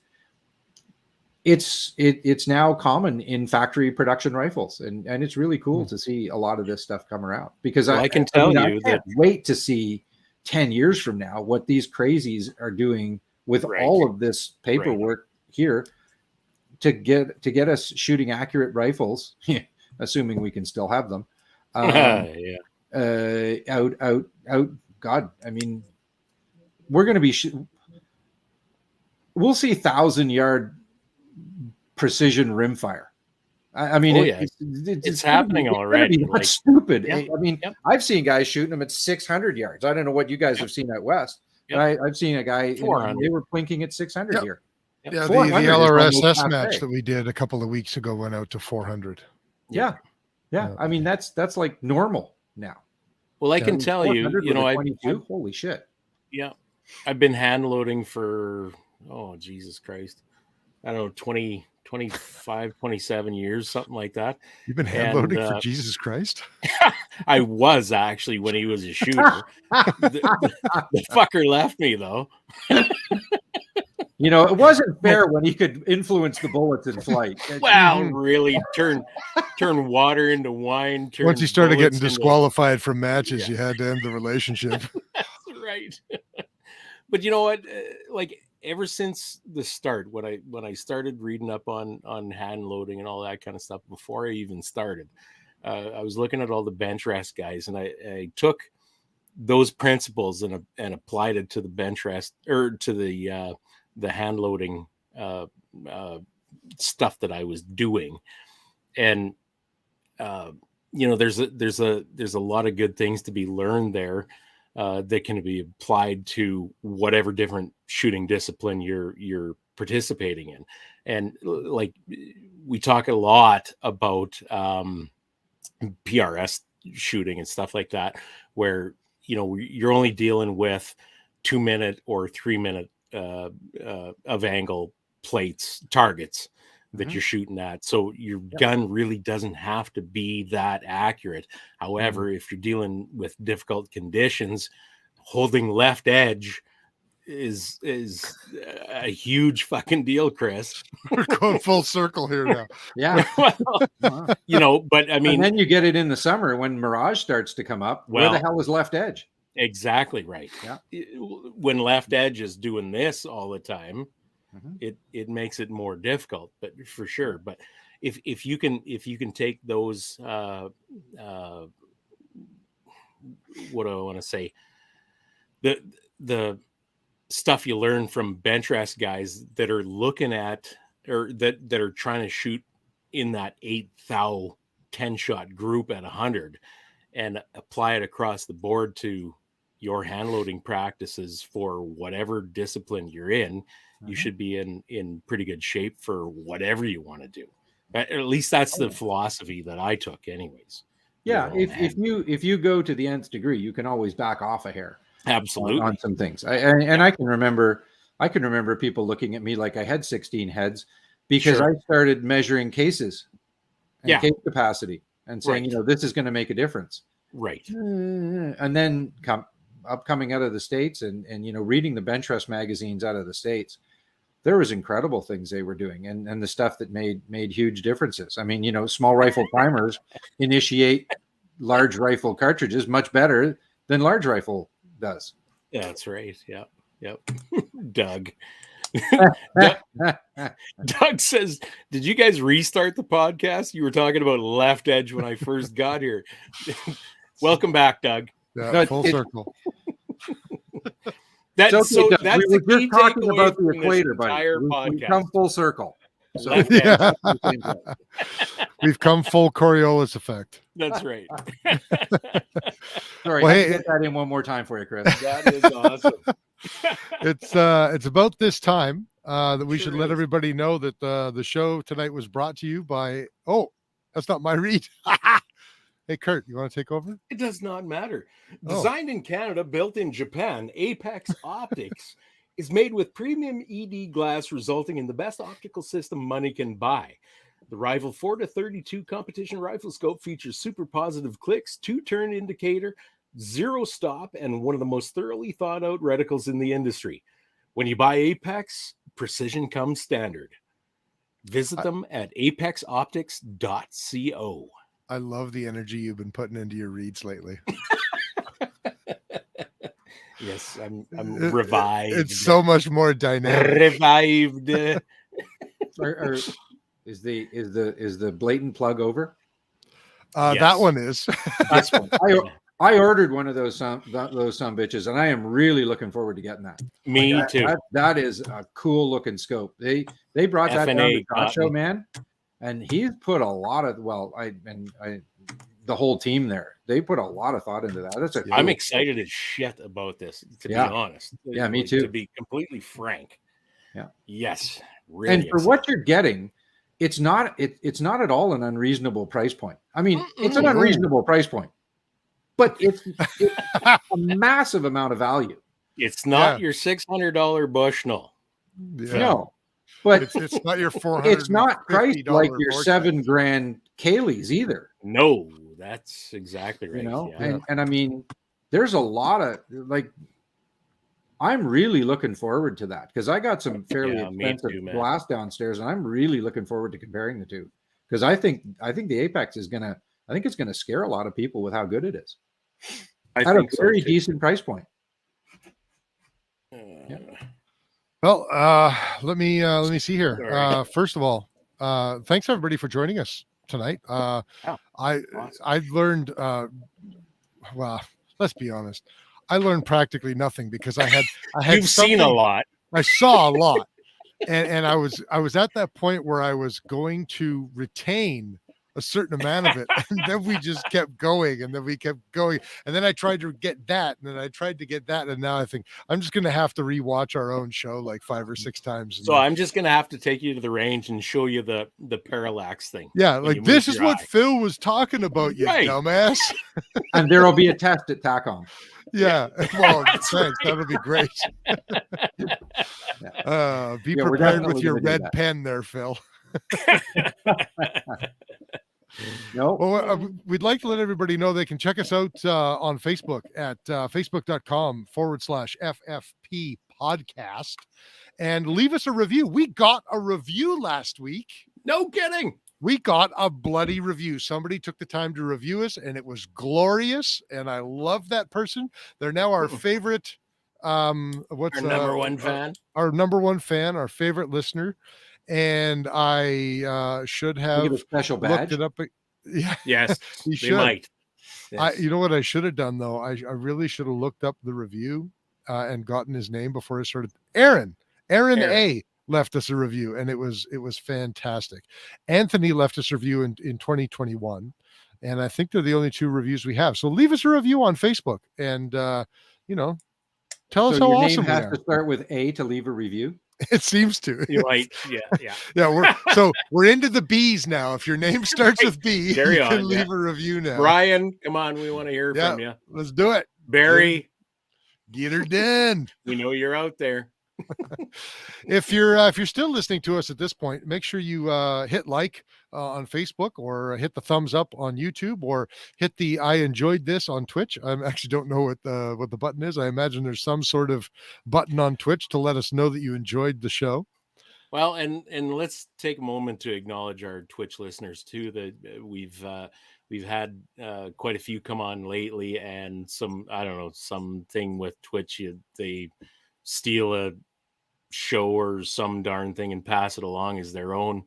it's now common in factory production rifles, and it's really cool to see a lot of this stuff come around, because I can tell you I can't wait to see 10 years from now what these crazies are doing with all of this paperwork here to get us shooting accurate rifles, assuming we can still have them. Out. God, I mean, we're going to be. We'll see 1,000-yard precision rimfire. I mean, it's happening already. Like, stupid. I mean, I've seen guys shooting them at 600 yards. I don't know what you guys have seen out west, but I've seen a guy. They were plinking at 600 here. Yeah, the LRSS match that we did a couple of weeks ago went out to 400. Yeah. I mean, that's like normal now. Well, I can tell you, you know, holy shit. Yeah, I've been hand loading for Jesus Christ, I don't know, 20, 25, 27 years, something like that. You've been hand loading for Jesus Christ? I was actually, when he was a shooter. the fucker left me though. You know, it wasn't fair when he could influence the bullets in flight. Well, really turn water into wine. Once you started getting disqualified from matches, you had to end the relationship. That's right. But you know what? Like, ever since the start, when I started reading up on hand loading and all that kind of stuff, before I even started, I was looking at all the bench rest guys, and I took those principles and applied it to the bench rest, or to the hand loading stuff that I was doing. And you know, there's a lot of good things to be learned there that can be applied to whatever different shooting discipline you're participating in. And like, we talk a lot about PRS shooting and stuff like that, where, you know, you're only dealing with 2-minute or 3-minute of angle plates, targets that you're shooting at. So your gun really doesn't have to be that accurate. However, if you're dealing with difficult conditions, holding left edge is a huge fucking deal, Chris. We're going full circle here now. Yeah. Well, you know, but I mean, and then you get it in the summer when Mirage starts to come up. Where the hell is left edge? Exactly right. Yeah. When left edge is doing this all the time, it makes it more difficult, but for sure. But if you can take those what do I want to say, the stuff you learn from bench rest guys that are looking at, or that are trying to shoot in that 8 thou 10-shot group at 100, and apply it across the board to your hand loading practices for whatever discipline you're in, you should be in pretty good shape for whatever you want to do. At least that's the philosophy that I took anyways. Yeah. If you go to the nth degree, you can always back off a hair. Absolutely. On some things. I can remember people looking at me like I had 16 heads, because I started measuring cases and case capacity and saying, you know, this is going to make a difference. Right. And then coming out of the States and you know, reading the bench rest magazines out of the States, there was incredible things they were doing, and the stuff that made huge differences. I mean, you know, small rifle primers initiate large rifle cartridges much better than large rifle does. Yeah, that's right. Yeah. Yep. Doug. Doug says, did you guys restart the podcast? You were talking about left edge when I first got here. Welcome back, Doug. Yeah, full circle. That's we were just talking about the equator, buddy. We've come full circle. So we've come full Coriolis effect. That's right. Sorry, well, get that in one more time for you, Chris. That is awesome. It's about this time that we should let everybody know that the show tonight was brought to you by. Oh, that's not my read. Hey, Curt, you want to take over? It does not matter. Designed in Canada, built in Japan, Apex Optics is made with premium ED glass, resulting in the best optical system money can buy. The Rival 4-32 competition rifle scope features super positive clicks, 2-turn indicator, 0 stop, and one of the most thoroughly thought out reticles in the industry. When you buy Apex, precision comes standard. Visit them at apexoptics.co. I love the energy you've been putting into your reads lately. Yes, I'm revived. It's so much more dynamic. Revived. Is the blatant plug over? Yes. That one is. This one. I ordered one of those some bitches, and I am really looking forward to getting that. Me too. That is a cool looking scope. They brought that down to SHOT Show, man, and he's put a lot of the whole team there. They put a lot of thought into that. I'm excited as shit about this, to be honest. Yeah, me too. To be completely frank. Yeah. Yes. Really. And for what you're getting, it's not at all an unreasonable price point. I mean, it's an unreasonable price point, but it's a massive amount of value. It's not your $600 Bushnell. Yeah. No, but it's not your $400. It's not priced like your $7,000 Kaylee's either. No, that's exactly right. You know, and I mean, there's a lot of I'm really looking forward to that because I got some fairly expensive glass downstairs, and I'm really looking forward to comparing the two because I think the Apex is gonna scare a lot of people with how good it is at a very decent price point. Well, let me see here. First of all, thanks everybody for joining us tonight. I learned. Well, let's be honest. I learned practically nothing because I had. You've seen a lot. I saw a lot, and I was at that point where I was going to retain a certain amount of it, and then we just kept going, and then we kept going, and then I tried to get that, and then I tried to get that, and now I think I'm just going to have to rewatch our own show like 5 or 6 times. So I'm just going to have to take you to the range and show you the parallax thing. Yeah, like this is what Phil was talking about, you dumbass. And there will be a test at TACOM. Yeah, well, thanks. Right. That'll be great. Be prepared with your red pen there, Phil. No. Well, we'd like to let everybody know they can check us out on Facebook at facebook.com/FFP podcast and leave us a review. We got a review last week. No kidding. We got a bloody review. Somebody took the time to review us, and it was glorious. And I love that person. They're now our favorite. Our number one fan? Our number one fan, our favorite listener. And I should have a special badge. Looked it up. Yeah. Yes, you should. They might. Yes. You know what I should have done though? I really should have looked up the review and gotten his name before I started. Aaron A left us a review, and it was fantastic. Anthony left us a review in 2021, and I think they're the only 2 reviews we have. So leave us a review on Facebook, and tell us how awesome we are. Your name has to start with A to leave a review. It seems to. You're right. Yeah. We're into the B's now. If your name starts with B, you can leave a review now. Brian, come on, we want to hear from you. Let's do it. Barry, get her done. We know you're out there. If you're still listening to us at this point, make sure you hit like on Facebook, or hit the thumbs up on YouTube, or hit the I enjoyed this on Twitch. I actually don't know what the button is. I imagine there's some sort of button on Twitch to let us know that you enjoyed the show. Well, and let's take a moment to acknowledge our Twitch listeners too. That we've had quite a few come on lately, and something with Twitch. They steal a show or some darn thing and pass it along as their own.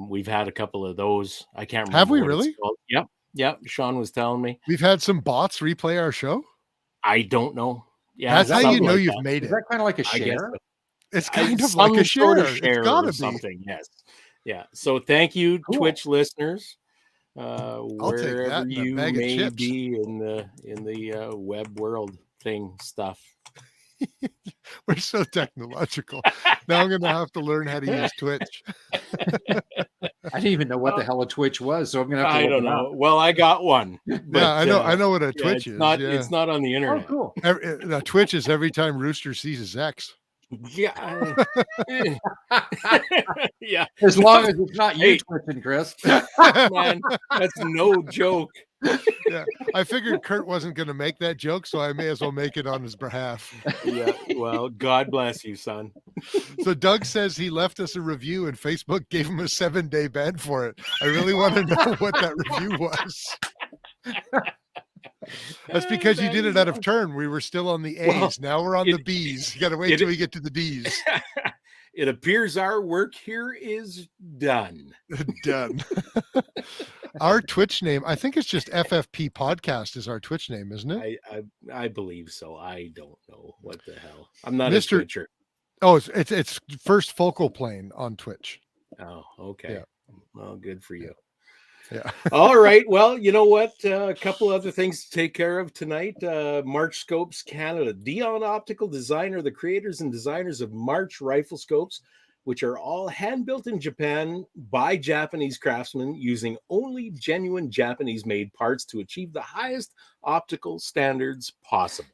We've had a couple of those. I can't remember. Have we really? Yep. Sean was telling me we've had some bots replay our show. I don't know. Yeah, that's how you know you've made it. Is that kind of like a share? It's kind of like a share. It's gotta be something. Yes. Yeah. So thank you, Twitch listeners. Wherever you may be in the web world stuff. We're so technological. Now I'm going to have to learn how to use Twitch. I didn't even know what the hell a Twitch was, so I'm going to have to. I don't know. Well, I got one. But, I know what a Twitch is. It's not on the internet. Oh, cool. Twitch is every time Rooster sees his ex. Yeah. Yeah. As long as it's not you Hey. twitching, Chris. Man, that's no joke. Yeah, I figured Curt wasn't going to make that joke, so I may as well make it on his behalf. Yeah. Well, God bless you, son. So Doug says he left us a review and Facebook gave him a 7-day ban for it. I really want to know what that review was. That's because you did it out of turn. We were still on the A's. Well, now we're on the B's. You got to wait till we get to the D's. It appears our work here is done. Done. Our Twitch name, I think it's just FFP Podcast is our Twitch name, isn't it? I believe so. I don't know what the hell. I'm not a Twitcher. Oh, it's first focal plane on Twitch. Oh, okay. Yeah. Well, good for you. Yeah. All right. Well, you know what? A couple other things to take care of tonight. March Scopes Canada. Dion Optical Designer, the creators and designers of March rifle scopes, which are all hand-built in Japan by Japanese craftsmen using only genuine Japanese-made parts to achieve the highest optical standards possible.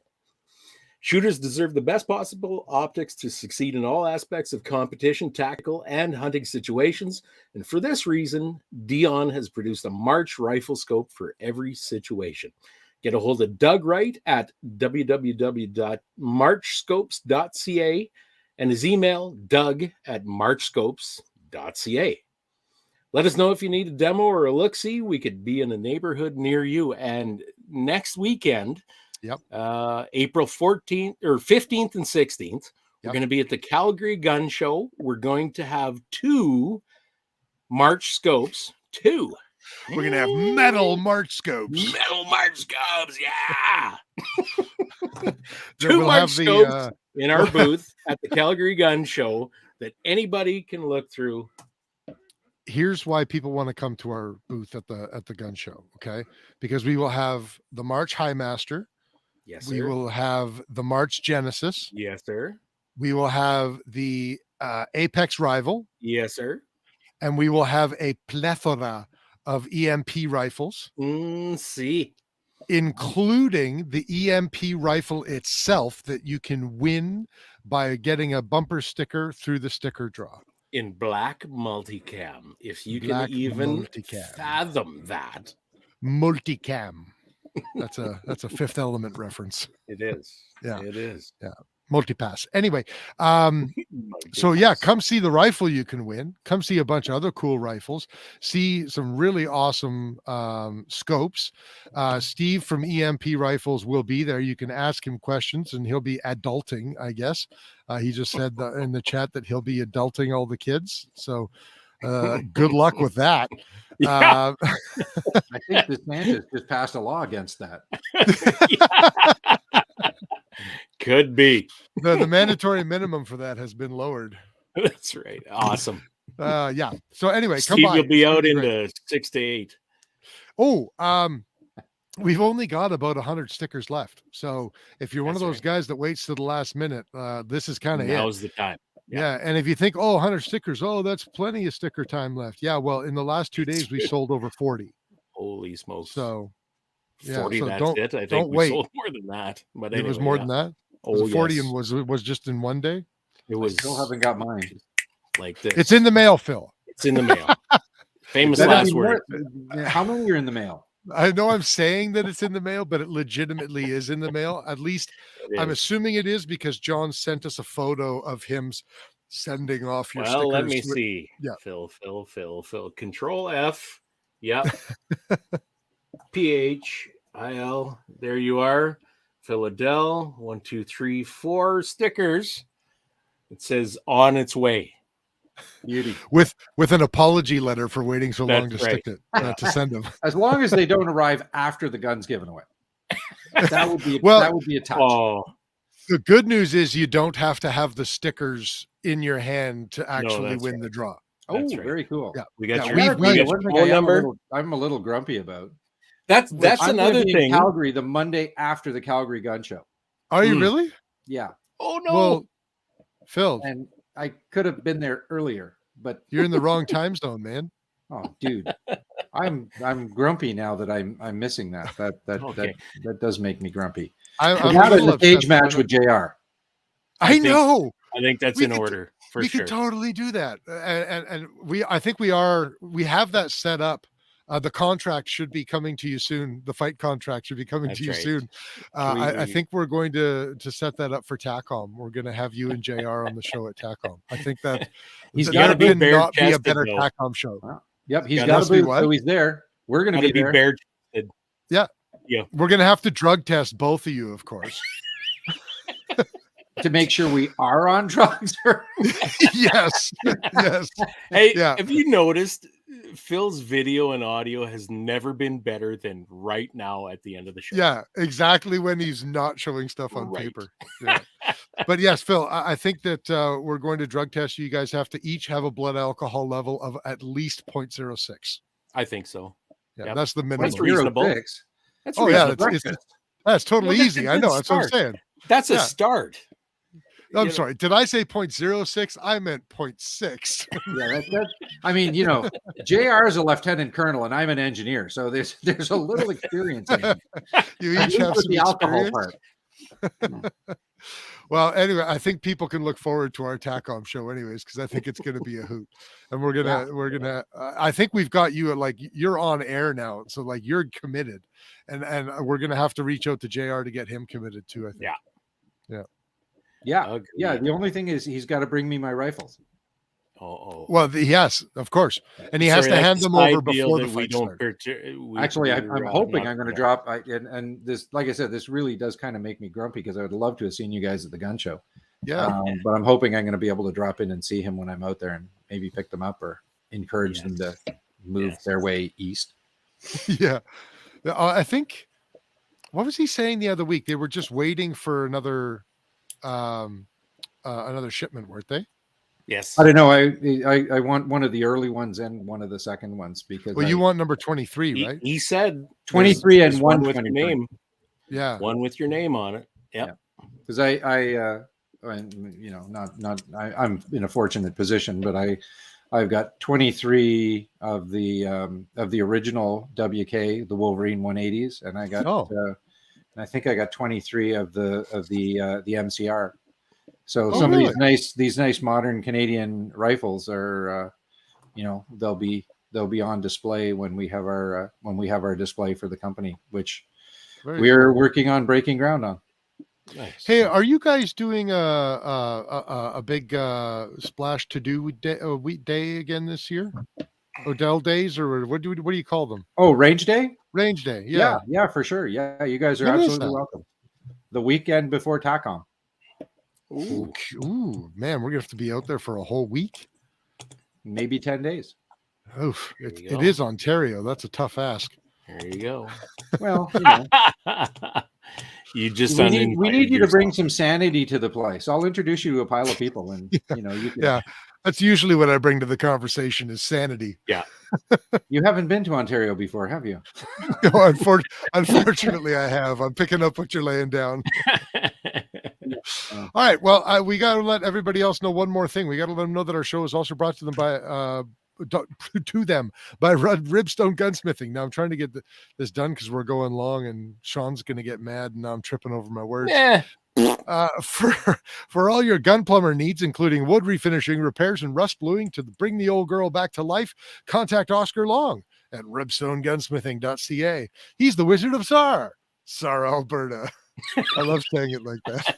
Shooters deserve the best possible optics to succeed in all aspects of competition, tactical, and hunting situations. And for this reason, Dion has produced a March rifle scope for every situation. Get a hold of Doug Wright at www.marchscopes.ca and his email, doug@marchscopes.ca. Let us know if you need a demo or a look-see. We could be in a neighborhood near you. And next weekend, April 14th or 15th and 16th, we're going to be at the Calgary Gun Show. We're going to have 2 March scopes. 2. We're going to have metal March scopes. Metal March scopes, yeah. 2 we'll March scopes in our booth at the Calgary Gun Show that anybody can look through. Here's why people want to come to our booth at the gun show, okay? Because we will have the March Highmaster. Yes, sir. We will have the March Genesis. Yes, sir. We will have the Apex Rival. Yes, sir. And we will have a plethora of EMP rifles. See. Including the EMP rifle itself that you can win by getting a bumper sticker through the sticker draw. In black multicam. If you can even fathom that. Multicam. That's a Fifth Element reference. It is. Yeah. It is. Yeah. Multipass. Anyway, so yeah, come see the rifle you can win. Come see a bunch of other cool rifles. See some really awesome scopes. Steve from EMP Rifles will be there. You can ask him questions and he'll be adulting, I guess. He just said in the chat that he'll be adulting all the kids. So good luck with that. I think DeSantis just passed a law against that. Could be. The mandatory minimum for that has been lowered. That's right. Awesome. Yeah. So anyway, Steve, come by. You'll be out into 6 to 8. Oh, we've only got about 100 stickers left. So if you're one of those guys that waits to the last minute, this is kind of it. Now's the time. Yeah. And if you think, 100 stickers, that's plenty of sticker time left. Yeah. Well, in the last 2 days, we sold over 40. Holy smokes. So 40, so that's it. I think we sold more than that. But anyway, it was more than that. Oh, 40 and was just in one day. It was. I still haven't got mine. Like this. It's in the mail, Phil. It's in the mail. Famous last word. How many are in the mail? I know I'm saying that it's in the mail, but it legitimately is in the mail. At least I'm assuming it is because John sent us a photo of him sending off your stickers. Well, let me see. Yeah. Phil. Control F. Yep. PHIL. There you are. Phil-Odel. 1, 2, 3, 4 stickers. It says on its way. Beauty. With an apology letter for waiting so long to stick it to send them. As long as they don't arrive after the gun's given away. That would be that would be a touch. Oh. The good news is you don't have to have the stickers in your hand to actually win the draw. Oh, very cool. Yeah, we got your phone number. I'm a little grumpy about. That's another thing. Calgary, the Monday after the Calgary Gun Show. Are you really? Yeah. Oh no. Well, Phil, and I could have been there earlier, but you're in the wrong time zone, man. Oh, dude, I'm grumpy now that I'm missing that. That does make me grumpy. I'm having a cage match with JR. I know. I think that's We in could- order for we sure. could totally do that, and I think we have that set up. The contract should be coming to you soon. The fight contract should be coming That's to you right. soon. I think we're going to set that up for TACOM. We're going to have you and JR on the show at TACOM. I think that He's there gotta be cannot be a bare-chested, better though. TACOM show. Yep, he's Gotta got must to be be. what? So he's there. We're going to Gotta be there. bare. Yeah, we're going to have to drug test both of you, of course. to make sure we are on drugs. Yes. Hey, Yeah. have you noticed Phil's video and audio has never been better than right now at the end of the show? Yeah, exactly, when he's not showing stuff on Right. paper. Yeah. But yes, Phil, I think that we're going to drug test you. You guys have to each have a blood alcohol level of at least 0.06. I think so. Yeah, Yep. that's the minimum. That's reasonable. 06. That's Oh yeah, reasonable. that's totally Well, that's a easy. I good know. That's what I'm start. saying. That's a Yeah. start. I'm You know- sorry. Did I say 0.06? I meant 0.6. Yeah, I mean, JR is a lieutenant colonel and I'm an engineer, so there's a little experience in it. You I each lead have with some the alcohol experience. part. Well, anyway, I think people can look forward to our TACOM show anyways, because I think it's going to be a hoot. And we're gonna I think we've got you at you're on air now, so you're committed, and we're gonna have to reach out to JR to get him committed too. I think. Yeah. Agreed. Yeah. The only thing is he's got to bring me my rifles. Oh. Well, yes, of course, and he has to hand them over before the fight starts. Actually, I'm hoping I'm going to drop. And this, like I said, this really does kind of make me grumpy because I would love to have seen you guys at the gun show. Yeah. But I'm hoping I'm going to be able to drop in and see him when I'm out there and maybe pick them up or encourage them to move their way east. Yeah. I think, what was he saying the other week? They were just waiting for another shipment, weren't they? Yes. I don't know. I want one of the early ones and one of the second ones because you want number 23, right? He said 23 and there's one with your 23. name. Yeah. One with your name on it. Yep. Because I'm in a fortunate position, but I've got 23 of the original WK, the Wolverine 180s, and I got I think I got 23 of the MCR. So some of these nice modern Canadian rifles are, they'll be on display when we have our display for the company, which we're working on breaking ground on. Nice. Hey, are you guys doing a big splash to do day again this year? Odel days, or what do you call them? Oh, range day. Range day. Yeah, for sure. Yeah, you guys are absolutely welcome. The weekend before TACOM. Ooh, man, we're gonna have to be out there for a whole week. Maybe 10 days. Oof, it is Ontario. That's a tough ask. There you go. Well, you just we need you to bring some sanity to the place. I'll introduce you to a pile of people, and you can, yeah. That's usually what I bring to the conversation is sanity. Yeah. You haven't been to Ontario before, have you? No, unfortunately, I have. I'm picking up what you're laying down. All right. Well, we got to let everybody else know one more thing. We got to let them know that our show is also brought to them by Ribstone Gunsmithing. Now I'm trying to get this done because we're going long, and Sean's going to get mad, and now I'm tripping over my words. For all your gun plumber needs, including wood refinishing, repairs, and rust bluing to bring the old girl back to life, contact Oscar Long at ribstonegunsmithing.ca. He's the Wizard of SAR, Alberta. I love saying it like that.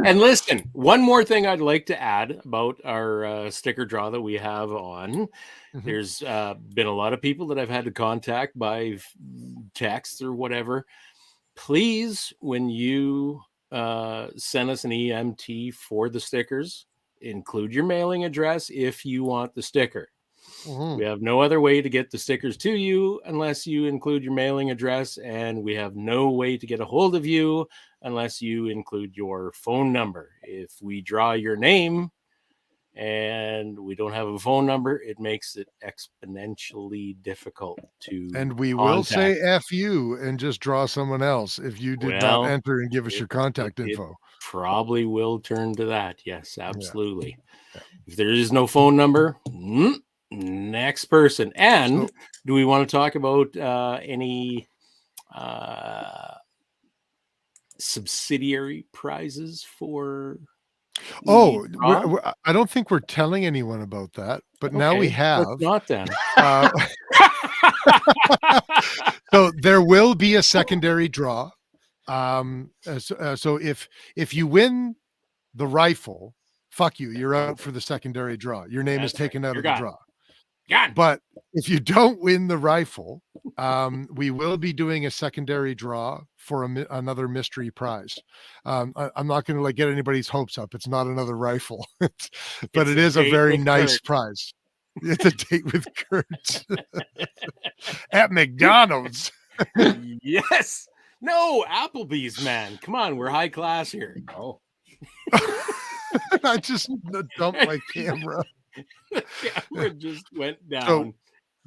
And listen, one more thing I'd like to add about our sticker draw that we have on. Mm-hmm. There's been a lot of people that I've had to contact by text or whatever. Please, when you send us an EMT for the stickers, include your mailing address if you want the sticker. Mm-hmm. We have no other way to get the stickers to you unless you include your mailing address, and we have no way to get a hold of you unless you include your phone number. If we draw your name and we don't have a phone number, it makes it exponentially difficult to And we will say F you and just draw someone else if you did not enter and give us your contact info. Probably will turn to that. Yes, absolutely. Yeah. If there is no phone number, next person. And do we want to talk about any subsidiary prizes for. Oh, I don't think we're telling anyone about that, but now we have. Let's not then. So there will be a secondary draw. So if you win the rifle, fuck you, you're out for the secondary draw. Your name is taken out of the draw. But if you don't win the rifle, we will be doing a secondary draw for another mystery prize. I'm not going to get anybody's hopes up. It's not another rifle, but it is a very nice prize. It's a date with Curt at McDonald's. Yes. No, Applebee's, man. Come on, we're high class here. Oh. I just dumped my camera. The camera just went down. So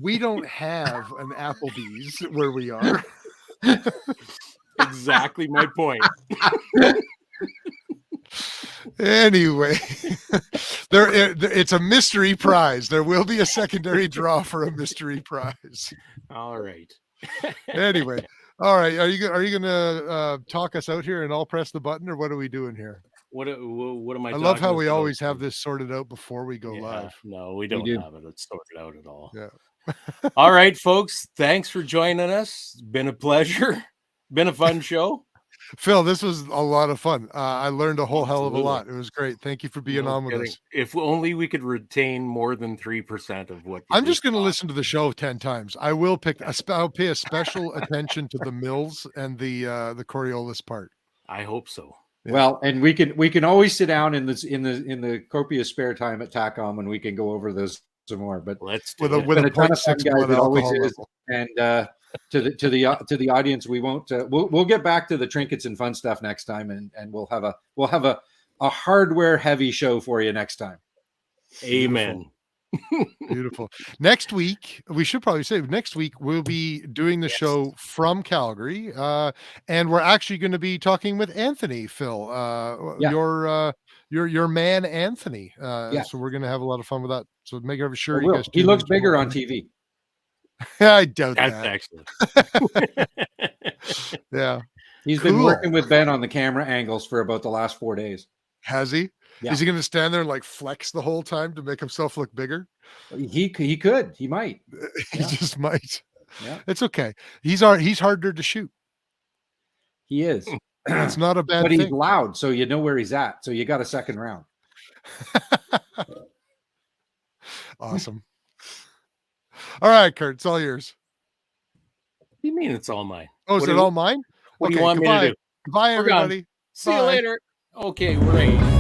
we don't have an Applebee's where we are. Exactly my point. Anyway, it's a mystery prize. There will be a secondary draw for a mystery prize. All right. Anyway, all right. Are you going to talk us out here and I'll press the button, or what are we doing here? What am I? I love how we always have this sorted out before we go live. No, we don't have it sorted out at all. Yeah. All right, folks. Thanks for joining us. It's been a pleasure. Been a fun show. Phil, this was a lot of fun. I learned a whole hell of a lot. It was great. Thank you for being on with us. If only we could retain more than 3% of what. I'm just going to listen to the show 10 times. I will I'll pay a special attention to the Mills and the Coriolis part. I hope so. Yeah. Well, and we can always sit down in the copious spare time at TACOM and we can go over this some more. But let's with a ton of fun, guys. It always is. And to the audience, we won't. We'll get back to the trinkets and fun stuff next time, and we'll have a hardware heavy show for you next time. Amen. Beautiful. Next week, we should probably say next week we'll be doing the show from Calgary, and we're actually going to be talking with Anthony, Phil, your man Anthony. So we're going to have a lot of fun with that. So make sure you guys. He looks bigger on TV. I doubt that. Excellent. Yeah, he's been working with Ben on the camera angles for about the last 4 days. Has he? Yeah. Is he going to stand there and flex the whole time to make himself look bigger? He could. He might. He just might. Yeah, it's okay. He's harder to shoot. He is. It's not a bad but thing. He's loud, so you know where he's at. So you got a second round. Awesome. All right, Curt, it's all yours. What do you mean it's all mine? Oh, is it all mine? What do you want me to do? Goodbye, everybody. See you later. Okay, great.